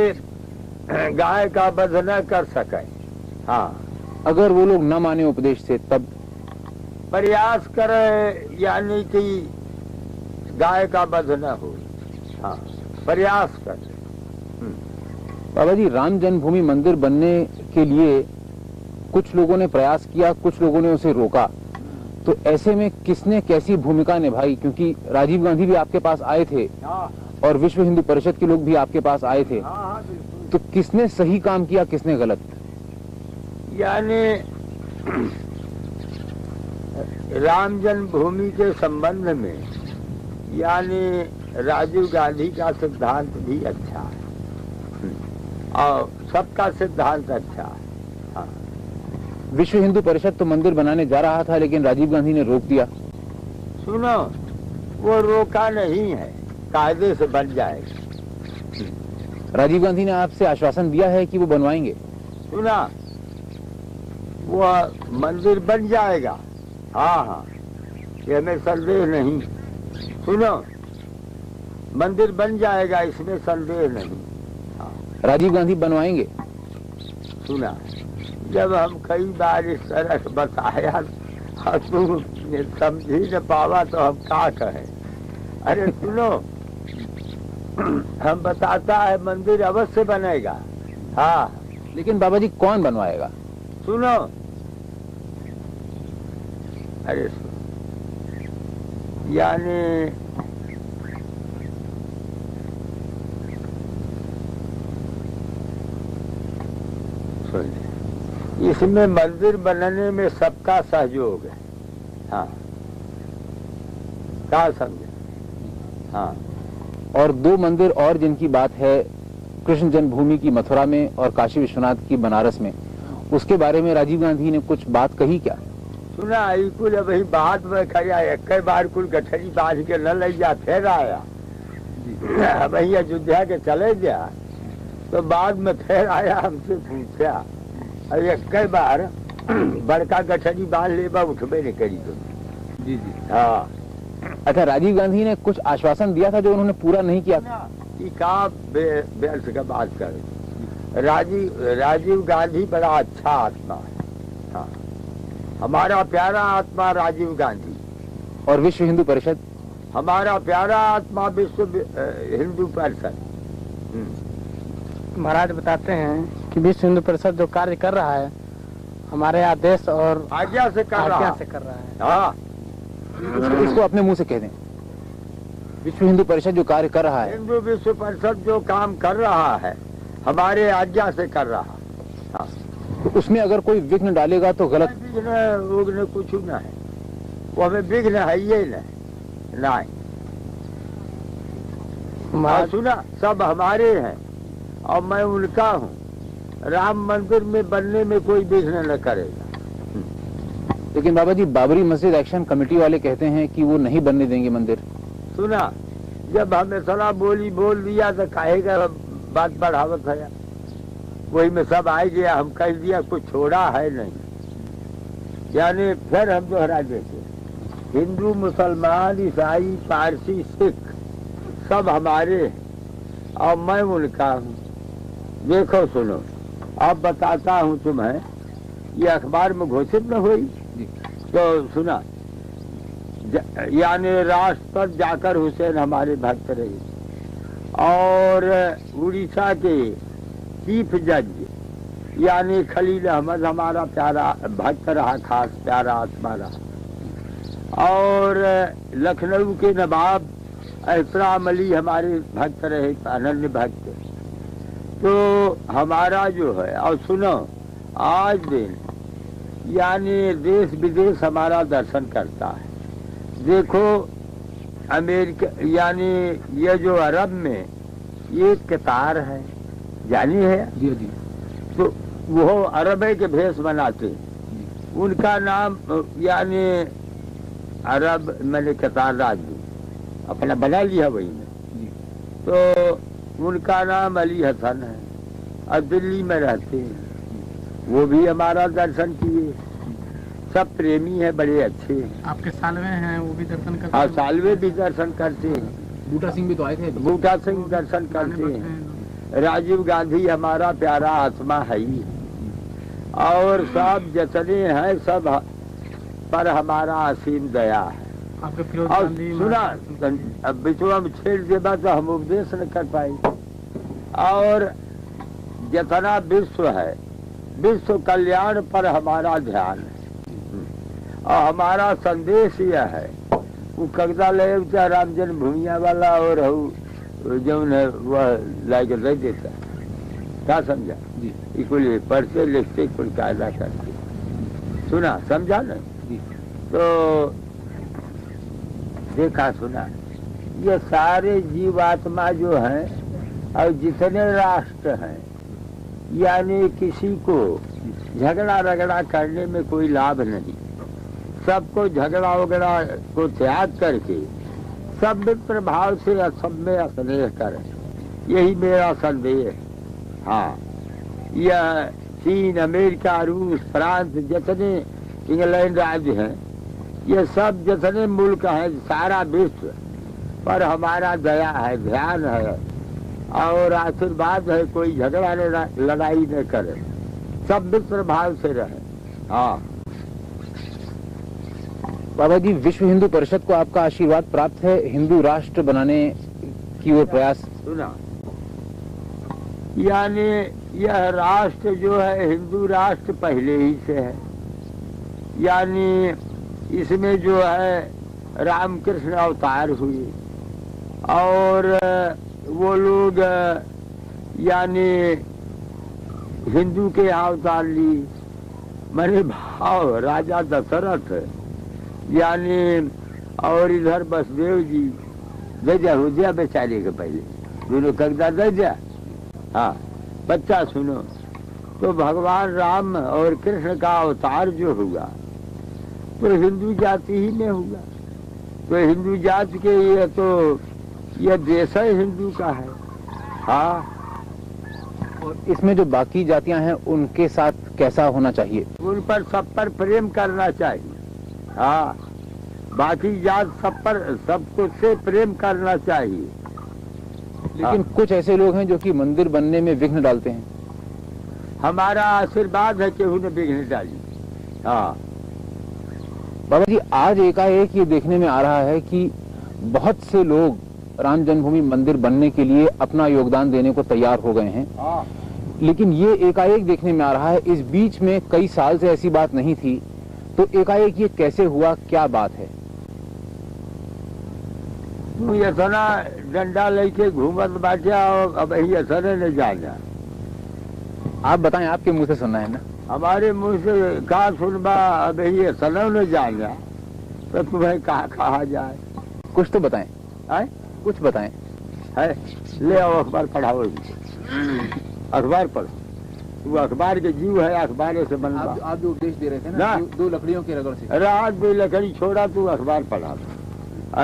गाय का वध न कर सके। हाँ,
अगर वो लोग न माने उपदेश से तब
प्रयास करे यानी कि गाय का वध न हो। हाँ, प्रयास करे।
बाबा जी, राम जन्मभूमि मंदिर बनने के लिए कुछ लोगों ने प्रयास किया, कुछ लोगों ने उसे रोका, तो ऐसे में किसने कैसी भूमिका निभाई? क्योंकि राजीव गांधी भी आपके पास आए थे और विश्व हिंदू परिषद के लोग भी आपके पास आए थे, तो किसने सही काम किया, किसने गलत?
यानी राम जन्मभूमि के संबंध में यानी राजीव गांधी का सिद्धांत भी अच्छा है और सबका सिद्धांत अच्छा है। हाँ।
विश्व हिंदू परिषद तो मंदिर बनाने जा रहा था, लेकिन राजीव गांधी ने रोक दिया।
सुनो, वो रोका नहीं है, कायदे से बन जाएगा।
राजीव गांधी ने आपसे आश्वासन दिया है कि वो बनवाएंगे।
सुना, वो मंदिर बन जाएगा। हाँ हाँ, ये हमें संदेह नहीं। सुनो, मंदिर बन जाएगा, इसमें संदेह नहीं।
राजीव गांधी बनवाएंगे।
सुना, जब हम कई बार इस तरह बताया और तू समझी न पावा तो हम क्या कहें। अरे सुनो, हम बताता है मंदिर अवश्य बनेगा। हाँ,
लेकिन बाबा जी कौन बनवाएगा?
सुनो, अरे यानी इसमें मंदिर बनने में सबका सहयोग है। हाँ, क्या समझे? हाँ,
और दो मंदिर और जिनकी बात है, कृष्ण जन्मभूमि की मथुरा में और काशी विश्वनाथ की बनारस में, उसके बारे में राजीव गांधी ने कुछ बात कही क्या?
सुना, कुल अभी बात में खड़ा एक बार कुल गठरी बांध के न ले जा, फिर आया। वही अयोध्या के चले गया तो बाद में फिर आया, हमसे पूछा, अरे कई बार बड़का गठरी बांध ले बा, उठबे नहीं करी तो।
जी जी।
हाँ।
अच्छा, राजीव गांधी ने कुछ आश्वासन दिया था जो उन्होंने पूरा नहीं किया।
का व्यर्थ का बात करे। राजीव गांधी बड़ा अच्छा आत्मा है। हाँ, हमारा प्यारा आत्मा राजीव गांधी।
और विश्व हिंदू परिषद?
हमारा प्यारा आत्मा विश्व हिंदू परिषद।
महाराज बताते हैं कि विश्व हिंदू परिषद जो कार्य कर रहा है, हमारे आदेश और
आज्ञा से कर रहा
है।
हाँ,
इसको अपने मुंह से कह दें। विश्व हिंदू परिषद जो कार्य कर रहा है,
हिंदू विश्व परिषद जो काम कर रहा है, हमारे आज्ञा से कर रहा है। हाँ।
तो उसमें अगर कोई विघ्न डालेगा तो गलत?
विघ्न कुछ न है, वो हमें विघ्न है ये नहीं। सुना, सब हमारे हैं और मैं उनका हूँ। राम मंदिर में बनने में कोई विघ्न न करेगा।
लेकिन बाबा जी, बाबरी मस्जिद एक्शन कमेटी वाले कहते हैं कि वो नहीं बनने देंगे मंदिर।
सुना, जब हमें सलाह बोल दिया तो कहेगा बात बढ़ावत है, वही में सब आ गया, हम कह दिया, कुछ छोड़ा है नहीं। यानी फिर हम दोहरा देते, हिंदू मुसलमान ईसाई पारसी सिख सब हमारे हैं और मैं उनका हूँ। देखो सुनो, अब बताता हूँ तुम्हें, ये अखबार में घोषित न हुई तो सुना, यानी राष्ट्र पर जाकर हुसैन हमारे भक्त रहे और उड़ीसा के चीफ जज यानी खलील अहमद हमारा प्यारा भक्त रहा, खास प्यारा आत्मा रहा। और लखनऊ के नवाब एहतराम अली हमारे भक्त रहे, अनन्य भक्त। तो हमारा जो है, और सुनो, आज दिन यानी देश विदेश हमारा दर्शन करता है। देखो, अमेरिका यानी ये जो अरब में ये कतार है, जानी है?
जी जी।
तो वो अरब के भेष बनाते, उनका नाम यानी अरब मैंने कतार राजू अपना बना लिया वही में। तो उनका नाम अली हसन है और दिल्ली में रहते हैं।
वो भी हमारा दर्शन किए। सब प्रेमी है, बड़े अच्छे हैं।
आपके सालवे हैं, वो भी दर्शन करते
हाँ,
हैं?
सालवे भी दर्शन करते हैं।
बूटा सिंह भी तो आए थे।
बूटा सिंह दर्शन करते हैं। राजीव गांधी हमारा प्यारा आत्मा है ही। और सब जितने हैं सब पर हमारा असीम दया है।
आपके फिरोज
और
गांधी
सुना, अब बिचवा में छेड़ देगा तो हम उपदेश न कर पाए। और जितना विश्व है, विश्व कल्याण पर हमारा ध्यान है। और हमारा संदेश यह है, वो कगदा ले राम जन्मभूमिया वाला और जो है वह लाइक रह देता है। क्या समझा जी? कुल पढ़ते लिखते कुल कायदा करते। सुना, समझा न जी? तो देखा सुना, ये सारे जीवात्मा जो हैं और जितने राष्ट्र हैं, यानी किसी को झगड़ा रगड़ा करने में कोई लाभ नहीं। सबको झगड़ा वगड़ा को त्याग करके सब मित्र भाव से सब में स्नेह करें, यही मेरा संदेश है। हाँ, यह चीन, अमेरिका, रूस, फ्रांस, जितने इंग्लैंड राज्य हैं, ये सब जितने मुल्क हैं, सारा विश्व पर हमारा दया है, ध्यान है और आशीर्वाद है। कोई झगड़ा लड़ाई न करे, सब मित्र भाव से रहे। हाँ
बाबा जी, विश्व हिंदू परिषद को आपका आशीर्वाद प्राप्त है हिंदू राष्ट्र बनाने की ओर प्रयास।
सुना, यानी यह राष्ट्र जो है हिंदू राष्ट्र पहले ही से है। यानी इसमें जो है रामकृष्ण अवतार हुए और वो लोग यानी हिंदू के अवतार ली। मेरे भाव राजा दशरथ यानी और इधर बसदेव जी दे हो दिया बेचारे के पहले दोनों कगदा दे दिया। हाँ, बच्चा सुनो, तो भगवान राम और कृष्ण का अवतार जो हुआ तो हिंदू जाति ही में हुआ। तो हिंदू जाति के ये तो ये देश है हिंदू का है। हाँ,
और इसमें जो बाकी जातियां हैं उनके साथ कैसा होना चाहिए?
उन पर सब पर प्रेम करना चाहिए। हाँ, बाकी जात सब पर सबको से प्रेम करना चाहिए।
लेकिन कुछ ऐसे लोग हैं जो कि मंदिर बनने में विघ्न डालते हैं।
हमारा आशीर्वाद है कि उन्हें विघ्न डाली। हाँ
बाबा जी, आज एकाएक ये देखने में आ रहा है कि बहुत से लोग राम जन्मभूमि मंदिर बनने के लिए अपना योगदान देने को तैयार हो गए हैं।
हाँ,
लेकिन ये एकाएक देखने में आ रहा है, इस बीच में कई साल से ऐसी बात नहीं थी, तो एकाएक ये कैसे हुआ, क्या बात है?
तू ऐसा डंडा लेके घूमत बाटे और अब ऐसा नहीं जाना।
आप बताएं, आपके मुंह से सुनना है ना।
हमारे मुंह से कहा सुनबा, अब ये सनव न जाना तो तुम्हें कहा जाए।
कुछ तो बताएं।
है?
कुछ बताएं।
है, ले आओ अखबार पढ़ाओ। अखबार पढ़ो, वो अखबार के जीव है, अखबार से बनवा।
आप जो उपदेश दे रहे थे ना, दो लकड़ियों के रगड़ से।
रात भी लकड़ी छोड़ा, तू अखबार पढ़ा।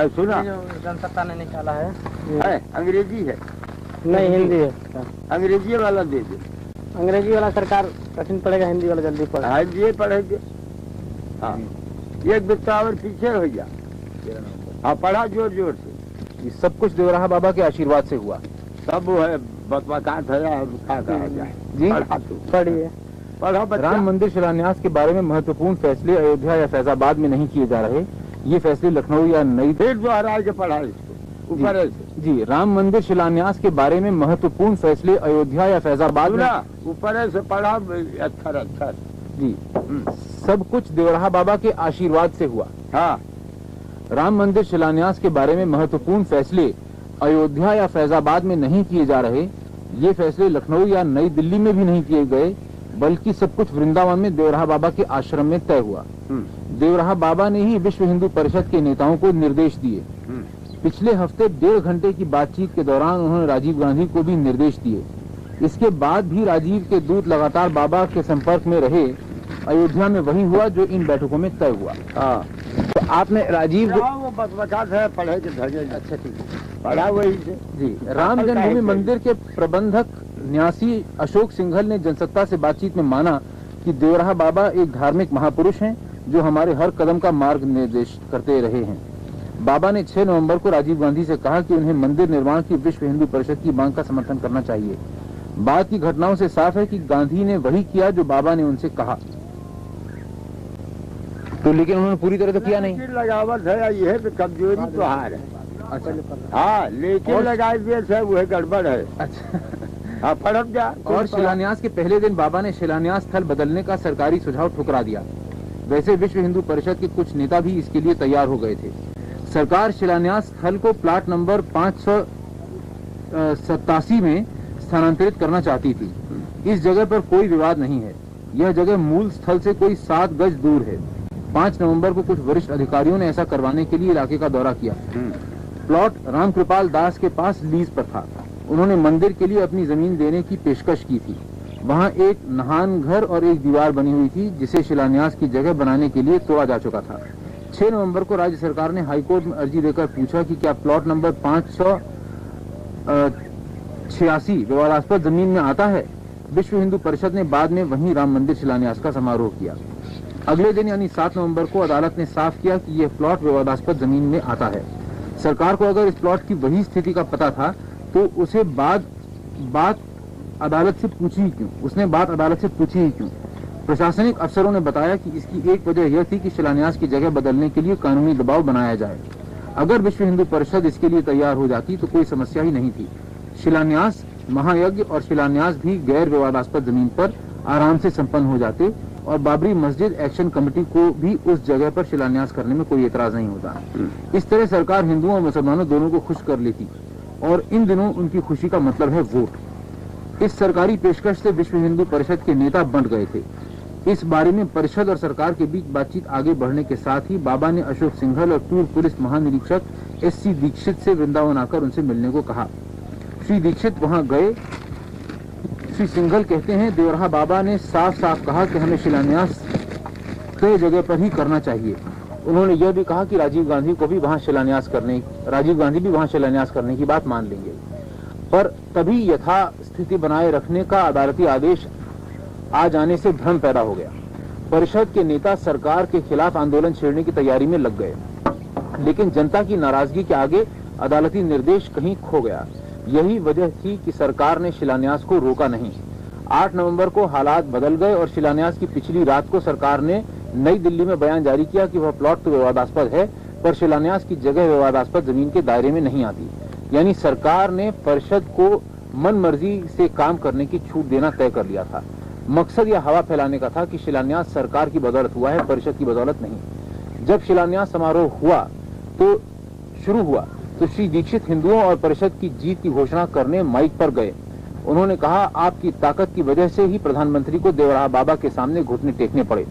सुना,
जनसत्ता ने निकाला है,
अंग्रेजी है
नहीं हिंदी है।
अंग्रेजी वाला दे दे।
अंग्रेजी वाला सरकार कठिन पड़ेगा, हिंदी वाला जल्दी पड़ेगा।
हाँ, ये पढ़ेंगे। हाँ, एक बिस्तावर पीछे हो जा। हाँ, पढ़ा जोर जोर से।
ये सब कुछ देवराहा बाबा के आशीर्वाद से हुआ।
सब वो है बतवाकात है, क्या कहा जाए जी। पढ़ा तू,
पढ़िए,
पढ़ा बच्चा।
राम मंदिर शिलान्यास के बारे में महत्वपूर्ण फैसले अयोध्या या फैजाबाद में नहीं किए जा रहे, ये फैसले लखनऊ या नई।
फिर दोहरा के पढ़ा इसको ऊपर ऐसे।
जी, राम मंदिर शिलान्यास के बारे में महत्वपूर्ण फैसले अयोध्या या फैजाबाद में।
ऊपर ऐसे पढ़ा। अच्छा
जी, सब कुछ देवराहा बाबा के आशीर्वाद से हुआ।
हाँ,
राम मंदिर शिलान्यास के बारे में महत्वपूर्ण फैसले अयोध्या या फैजाबाद में नहीं किए जा रहे, ये फैसले लखनऊ या नई दिल्ली में भी नहीं किए गए, बल्कि सब कुछ वृंदावन में देवराहा बाबा के आश्रम में तय हुआ। देवराहा बाबा ने ही विश्व हिंदू परिषद के नेताओं को निर्देश दिए। पिछले हफ्ते 1.5 घंटे की बातचीत के दौरान उन्होंने राजीव गांधी को भी निर्देश दिए। इसके बाद भी राजीव के दूत लगातार बाबा के संपर्क में रहे। अयोध्या में वही हुआ जो इन बैठकों में तय हुआ। तो आपने राजीव
वो बतवकात है, पढ़े के धगे। अच्छा, ठीक है, पढ़ा वही से।
जी, राम जन्मभूमि मंदिर के प्रबंधक न्यासी अशोक सिंघल ने जनसत्ता से बातचीत में माना कि देवराहा बाबा एक धार्मिक महापुरुष हैं जो हमारे हर कदम का मार्ग निर्देश करते रहे हैं। बाबा ने 6 नवंबर को राजीव गांधी से कहा कि उन्हें मंदिर निर्माण की विश्व हिंदू परिषद की मांग का समर्थन करना चाहिए। बाद की घटनाओं से साफ है कि गांधी ने वही किया जो बाबा ने उनसे कहा। तो लेकिन उन्होंने पूरी तरह तो किया नहीं।
लगावट है, यह तो कमजोरी तो हार है।
अच्छा।
हाँ, लेकिन लगाए दिए है वह गड़बड़ है।
अच्छा।
हाँ, पढ़ब जा।
और शिलान्यास के पहले दिन बाबा ने शिलान्यास स्थल बदलने का सरकारी सुझाव ठुकरा दिया। वैसे विश्व हिंदू परिषद के कुछ नेता भी इसके लिए तैयार हो गए थे। सरकार शिलान्यास स्थल को प्लाट नंबर 587 में स्थानांतरित करना चाहती थी। इस जगह पर कोई विवाद नहीं है। यह जगह मूल स्थल से कोई 7 गज दूर है। 5 नवंबर को कुछ वरिष्ठ अधिकारियों ने ऐसा करवाने के लिए इलाके का दौरा किया। प्लॉट रामकृपाल दास के पास लीज पर था। उन्होंने मंदिर के लिए अपनी जमीन देने की पेशकश की थी। वहां एक नहान घर और एक दीवार बनी हुई थी जिसे शिलान्यास की जगह बनाने के लिए तोड़ा जा चुका था। 6 नवंबर को राज्य सरकार ने हाईकोर्ट में अर्जी देकर पूछा कि क्या प्लॉट नंबर 586 विवादास्पद जमीन में आता है। विश्व हिंदू परिषद ने बाद में वहीं राम मंदिर शिलान्यास का समारोह किया। अगले दिन यानी 7 नवंबर को अदालत ने साफ किया कि यह प्लॉट विवादास्पद जमीन में आता है। सरकार को अगर इस प्लॉट की वही स्थिति का पता था तो उसे बात अदालत से पूछी ही क्यों। प्रशासनिक अफसरों ने बताया कि इसकी एक वजह यह थी कि शिलान्यास की जगह बदलने के लिए कानूनी दबाव बनाया जाए। अगर विश्व हिंदू परिषद इसके लिए तैयार हो जाती तो कोई समस्या ही नहीं थी। शिलान्यास, महायज्ञ और शिलान्यास भी गैर विवादास्पद जमीन पर आराम से संपन्न हो जाते और बाबरी मस्जिद एक्शन कमेटी को भी उस जगह पर शिलान्यास करने में कोई एतराज नहीं होता। इस तरह सरकार हिंदुओं और मुसलमानों दोनों को खुश कर लेती और इन दिनों उनकी खुशी का मतलब है वोट। इस सरकारी पेशकश से विश्व हिंदू परिषद के नेता बंट गए थे। इस बारे में परिषद और सरकार के बीच बातचीत आगे बढ़ने के साथ ही बाबा ने अशोक सिंघल और पूर्व पुलिस महानिरीक्षक SC दीक्षित से वृंदावन आकर उनसे मिलने को कहा। श्री दीक्षित वहां गए। श्री सिंघल कहते हैं, देवराहा बाबा ने साफ साफ कहा कि हमें शिलान्यास तय जगह पर ही करना चाहिए। उन्होंने यह भी कहा कि राजीव गांधी भी वहां शिलान्यास करने की बात मान लेंगे, पर तभी यथा स्थिति बनाए रखने का अदालती आदेश आ जाने से भ्रम पैदा हो गया। परिषद के नेता सरकार के खिलाफ आंदोलन छेड़ने की तैयारी में लग गए, लेकिन जनता की नाराजगी के आगे अदालती निर्देश कहीं खो गया। यही वजह थी कि सरकार ने शिलान्यास को रोका नहीं। 8 नवंबर को हालात बदल गए और शिलान्यास की पिछली रात को सरकार ने नई दिल्ली में बयान जारी किया कि वह प्लॉट तो विवादास्पद है, पर शिलान्यास की जगह विवादास्पद जमीन के दायरे में नहीं आती। यानी सरकार ने परिषद को मन मर्जी से काम करने की छूट देना तय कर लिया था। मकसद यह हवा फैलाने का था कि शिलान्यास सरकार की बदौलत हुआ है, परिषद की बदौलत नहीं। जब शिलान्यास समारोह शुरू हुआ तो श्री दीक्षित हिंदुओं और परिषद की जीत की घोषणा करने माइक पर गए। उन्होंने कहा, आपकी ताकत की वजह से ही प्रधानमंत्री को देवराहा बाबा के सामने घुटने टेकने पड़े।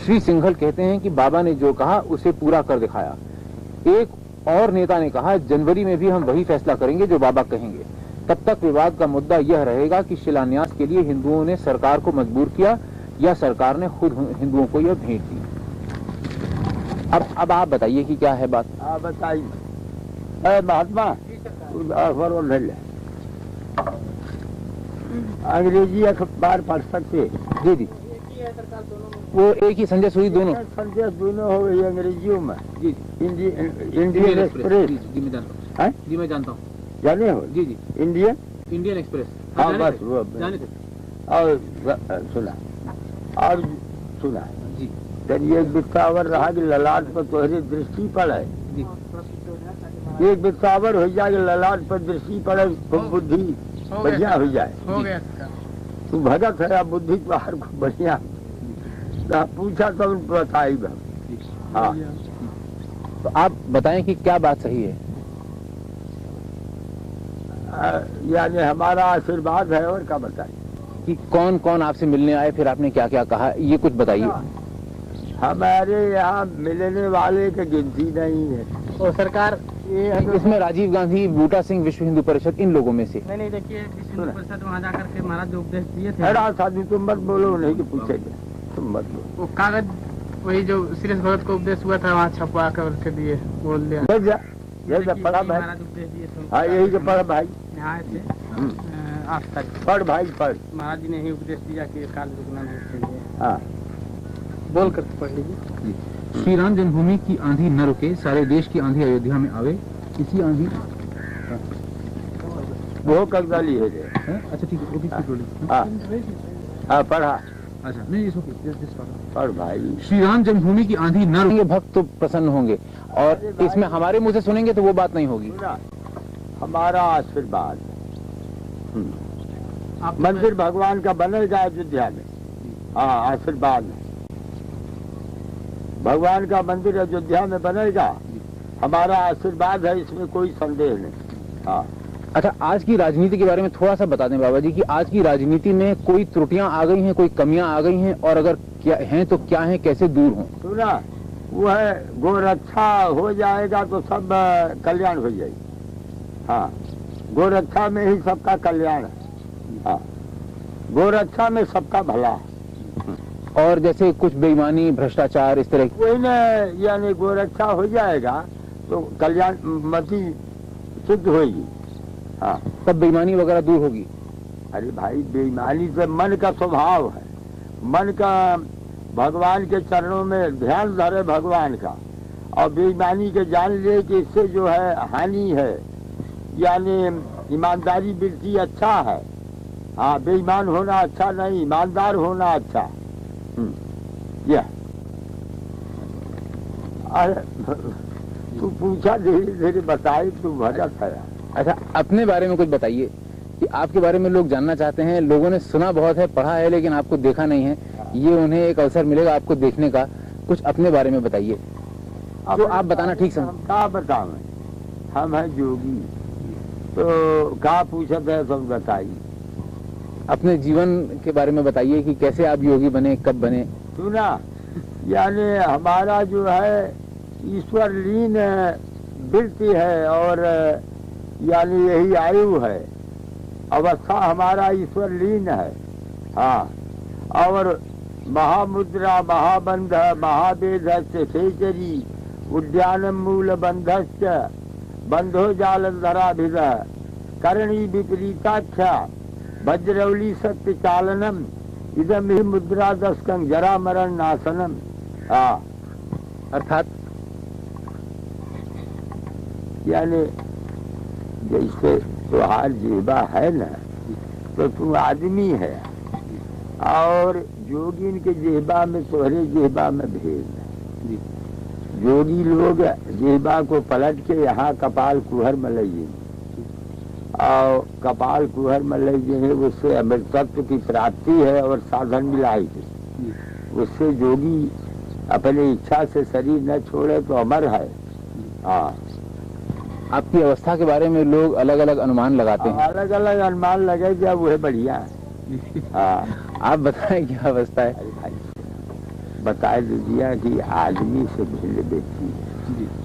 श्री सिंघल कहते हैं कि बाबा ने जो कहा उसे पूरा कर दिखाया। एक और नेता ने कहा, जनवरी में भी हम वही फैसला करेंगे जो बाबा कहेंगे। तब तक विवाद का मुद्दा यह रहेगा कि शिलान्यास के लिए हिंदुओं ने सरकार को मजबूर किया या सरकार ने खुद हिंदुओं को यह भेंट दी। अब आप बताइए कि क्या है बात।
बताइए महात्मा, अंग्रेजी अखबार पढ़ सकते?
जी जी, वो एक ही संजय सूरी दोनों
हो गई अंग्रेजियों में।
जी,
इंडियन एक्सप्रेस।
जी मैं जानता हूँ। जी मैं जानता हूँ।
जाने हो?
जी जी, इंडियन एक्सप्रेस।
हाँ बस वो
जाने थे।
और सुना
जी।
तब एक बिस्तावर रहा कि ललाट पर तोहरे दृष्टि पड़े। एक बिस्तावर हो जाए ललाट पर दृष्टि पड़े तो बुद्धि बढ़िया हो जाए। तू भगत है, अब बुद्धि बाहर को बढ़िया। पूछा तो बताई। हाँ,
तो आप बताएं कि क्या बात सही है।
यानी हमारा आशीर्वाद है, और क्या बताइए
कि कौन कौन आपसे मिलने आए, फिर आपने क्या क्या कहा, ये कुछ बताइए।
हमारे यहाँ मिलने वाले की गिनती नहीं है।
और सरकार
इसमें राजीव गांधी, बूटा सिंह, विश्व हिंदू परिषद, इन लोगों में से।
नहीं देखिए, विश्व हिंदू परिषद वहाँ जाकर के महाराज जो उपदेश दिए थे।
अरे साधु तुम मत बोलो, नहीं कि पूछेंगे, तुम मत बोलो।
वो कागज वही जो श्री भगत को उपदेश हुआ था वहाँ छपवा कर दिए, बोल दिया।
यही पढ़ा भाई। हाँ यही जो पढ़ भाई,
यहाँ से आज तक
पढ़ भाई पढ़।
महाराज जी ने ही उपदेश दिया कि काल रुकना नहीं चाहिए।
हाँ
बोल कर पढ़ लीजिए।
श्री राम जन्मभूमि की आंधी न रुके, सारे देश की आंधी अयोध्या में आवे, इसी आंधी।
वो कब्जाली है जे।
अच्छा ठीक है, वो भी बोलिए।
हाँ हाँ पढ़ा।
अच्छा नहीं, इसको
पढ़ भाई।
श्री राम जन्मभूमि की आंधी न रुके, भक्त तो प्रसन्न होंगे, और इसमें हमारे मुंह से सुनेंगे तो वो बात नहीं होगी।
हमारा आशीर्वाद, मंदिर भगवान का बनेगा अयोध्या में। हाँ आशीर्वाद, भगवान का मंदिर अयोध्या में बनेगा, हमारा आशीर्वाद है, इसमें कोई संदेह नहीं। हाँ
अच्छा, आज की राजनीति के बारे में थोड़ा सा बता दें बाबा जी कि आज की राजनीति में कोई त्रुटियां आ गई हैं, कोई कमियां आ गई हैं, और अगर क्या हैं तो क्या हैं, कैसे दूर हों?
सुना, वो है गोरक्षा हो जाएगा तो सब कल्याण हो जाएगी। हाँ गोरक्षा में ही सबका कल्याण है। हाँ गोरक्षा में सबका भला।
और जैसे कुछ बेईमानी, भ्रष्टाचार, इस तरह
कोई न, यानी गोरक्षा हो जाएगा तो कल्याण मती सिद्ध होगी। हाँ
सब बेईमानी वगैरह दूर होगी।
अरे भाई बेईमानी से मन का स्वभाव है, मन का भगवान के चरणों में ध्यान धरे भगवान का, और बेईमानी के जान ले कि इससे जो है हानि है, यानी ईमानदारी बिल्कुल अच्छा है। हाँ बेईमान होना अच्छा नहीं, ईमानदार होना अच्छा। यह अरे तू पूछा, धीरे धीरे बताई, तू भजत है।
अच्छा अपने बारे में कुछ बताइए कि आपके बारे में लोग जानना चाहते हैं। लोगों ने सुना बहुत है, पढ़ा है, लेकिन आपको देखा नहीं है। ये उन्हें एक अवसर मिलेगा आपको देखने का। कुछ अपने बारे में बताइए जो आप बताना ठीक समझ।
क्या बतावें, हम हैं जोगी, तो क्या पूछत है सब बताइए।
अपने जीवन के बारे में बताइए कि कैसे आप योगी बने, कब बने।
सुना, यानी हमारा जो है ईश्वर लीन वृत्ति है, और यानी यही आयु है, अवस्था हमारा ईश्वर लीन है। हाँ और महामुद्रा महाबंध महावेद खेचरी उद्यान मूल बंधश्च बंधो जालधराभिध करणी विपरीताख्या वज्रौली सत्य चालनम इदम ही मुद्रा दस्कं जरा मरण नाशनम। हाँ
अर्थात
यानी जैसे तुहार जीवा है ना, तो तू आदमी है, और जोगिन के जेबा में तोहरे जेबा में भेद है। जोगी लोग जेबा को पलट के यहाँ कपाल कुहर में ले जाएंगे, और कपाल कुहर में ले जाएंगे, उससे अमृतत्व की प्राप्ति है और साधन मिलाएगी। उससे जोगी अपनी इच्छा से शरीर न छोड़े तो अमर है। हाँ
आपकी अवस्था के बारे में लोग अलग अलग अनुमान लगाते हैं।
अलग अलग अनुमान लगे जब वो है बढ़िया है। हाँ
आप बताएं क्या अवस्था है?
अरे भाई बता दीजिए कि आदमी से भिन्न व्यक्ति।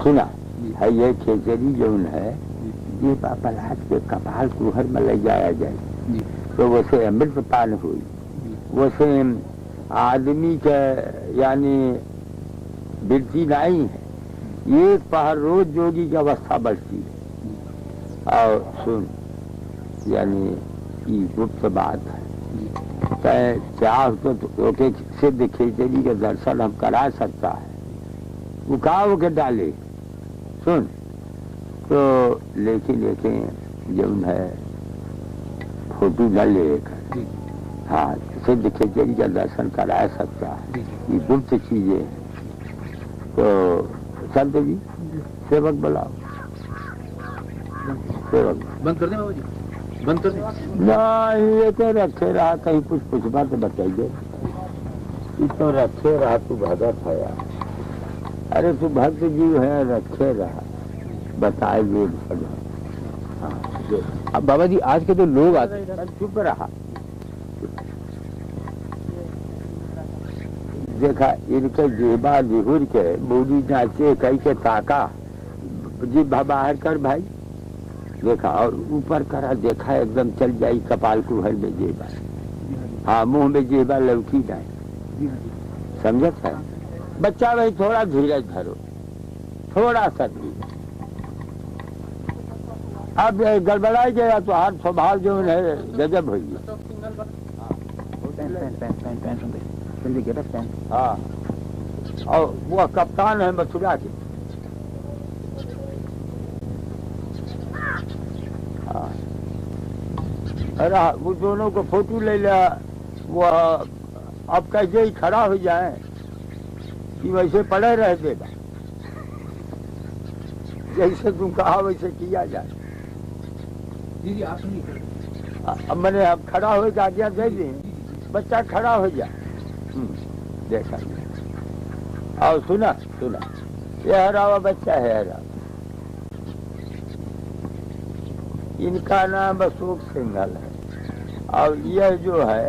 सुना है, ये खेचरी जौन है, ये पलाश के कपाल कुहर में ले जाया जाए तो वैसे अमृत पान हुई, वैसे आदमी का यानी वृत्ति नहीं है। एक पहर रोज जोगी की अवस्था बढ़ती है। और सुन, यानी ये गुप्त बात है, चाह तो सिद्ध खेचरी के दर्शन हम करा सकता है, वो कहा के डाले। सुन तो लेकिन जब है फोटो न ले, हाँ सिद्ध खेचरी का दर्शन करा सकता है, ये गुप्त चीजें। तो संत जी सेवक बुलाओ, सेवक
बंद कर दें बाबा जी, बंद कर दें।
नहीं ये तो रखे रहा, कहीं कुछ पूछना तो बताइए। ये तो रखे रहा, तू भगत है यार। अरे तू भक्त जीव है, रखे रहा, बताए जो
अब बाबा जी आज के जो लोग आते
हैं, चुप रहा। देखा इनके जेबा निहुर के बूढ़ी नाचे कई के ताका जी बाहर कर भाई, देखा और ऊपर करा, देखा एकदम चल जाई कपाल कुहर में जेबा। हाँ मुंह में जेबा लौकी जाए, समझत है बच्चा। भाई थोड़ा धीरज धरो, थोड़ा सा धीरज। अब गड़बड़ाई गया तो हर स्वभाव जो है गजब होगी।
Wicket of 10।
हाँ, और वो कप्तान है मथुरा के। हाँ, अरे वो दोनों को फोटो ले लिया। वो अब कैसे ही खड़ा हो जाए कि वैसे पड़े रह देगा। जैसे तुम कहा वैसे किया जाए।
जी आप सुनिए।
अब मैंने अब खड़ा हो के आज्ञा दे दी, बच्चा खड़ा हो जाए। देखा और सुना सुना, ये हरावा बच्चा है हरावा। इनका नाम अशोक सिंघल है और यह जो है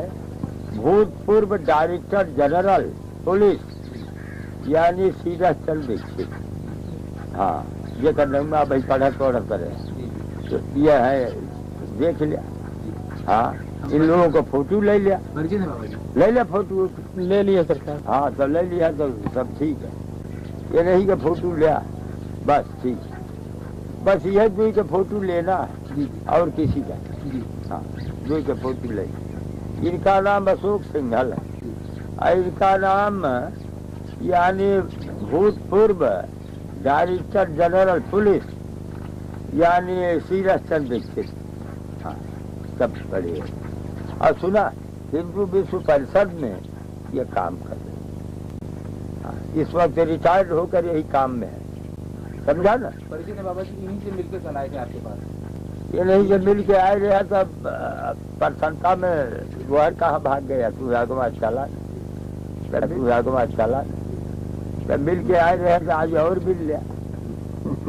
भूतपूर्व डायरेक्टर जनरल पुलिस यानी सीरत चंद्र दीक्षित। हाँ, ये करना भाई पढ़ा करे तो यह है, देख लिया। हाँ, इन लोगों को फोटो ले लिया, ले लिया फोटो,
ले लिया सरकार।
हाँ तो ले लिया तो सब ठीक है। ये नहीं कि फोटो लिया बस ठीक, बस यह दुई के फोटो लेना और किसी का। हाँ, दुई के फोटो ले। इनका नाम अशोक सिंघल है और इनका नाम यानी भूतपूर्व डायरेक्टर जनरल पुलिस यानी सीरत चंद्र दीक्षित। हाँ, सब बड़े। और सुना हिंदू विश्व परिषद में ये काम कर रहे। इस वक्त रिटायर्ड होकर यही काम में है, समझा ना।
परिचय ने बाबा जी इन्हीं से मिलकर चलाए थे आपके पास?
ये नहीं जब मिल के आए रहा तब प्रसन्नता में वह कहाँ भाग गया। तू आगमा चला, तू आगमा चला, तब मिल के आए रहे तो आज और मिल लिया,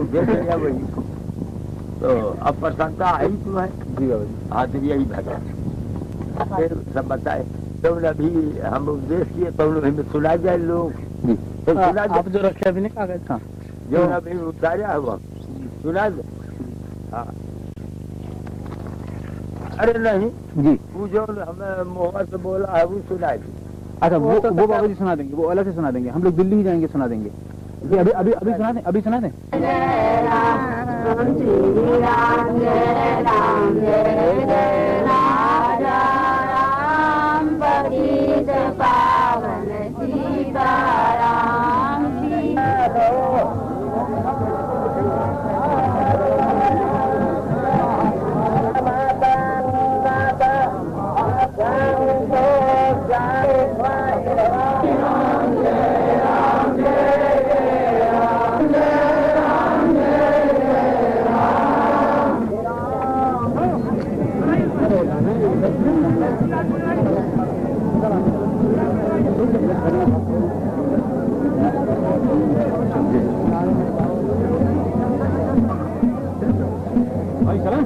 देख लिया वही। तो अब प्रसन्नता आई तुम्हें?
जी बाबा जी।
हाँ, तो यही भगा फिर सब बताए। तो अभी हम उपदेश किए तो हमें सुना जाए लोग, तो सुना जाए।
आप जो रखे अभी नहीं कागज था
जो अभी उतारा हुआ सुना दे। हाँ, अरे नहीं
जी,
वो जो हमें मुँह से बोला है वो सुना दी।
अच्छा वो बाबा जी सुना देंगे, वो अलग से सुना देंगे। हम लोग दिल्ली ही जाएंगे, सुना देंगे। अभी अभी अभी सुना दें, अभी सुना दें।
जय राम श्री राम, जय राम जय जय राजा राम, पतित पावन सीताराम।
देखना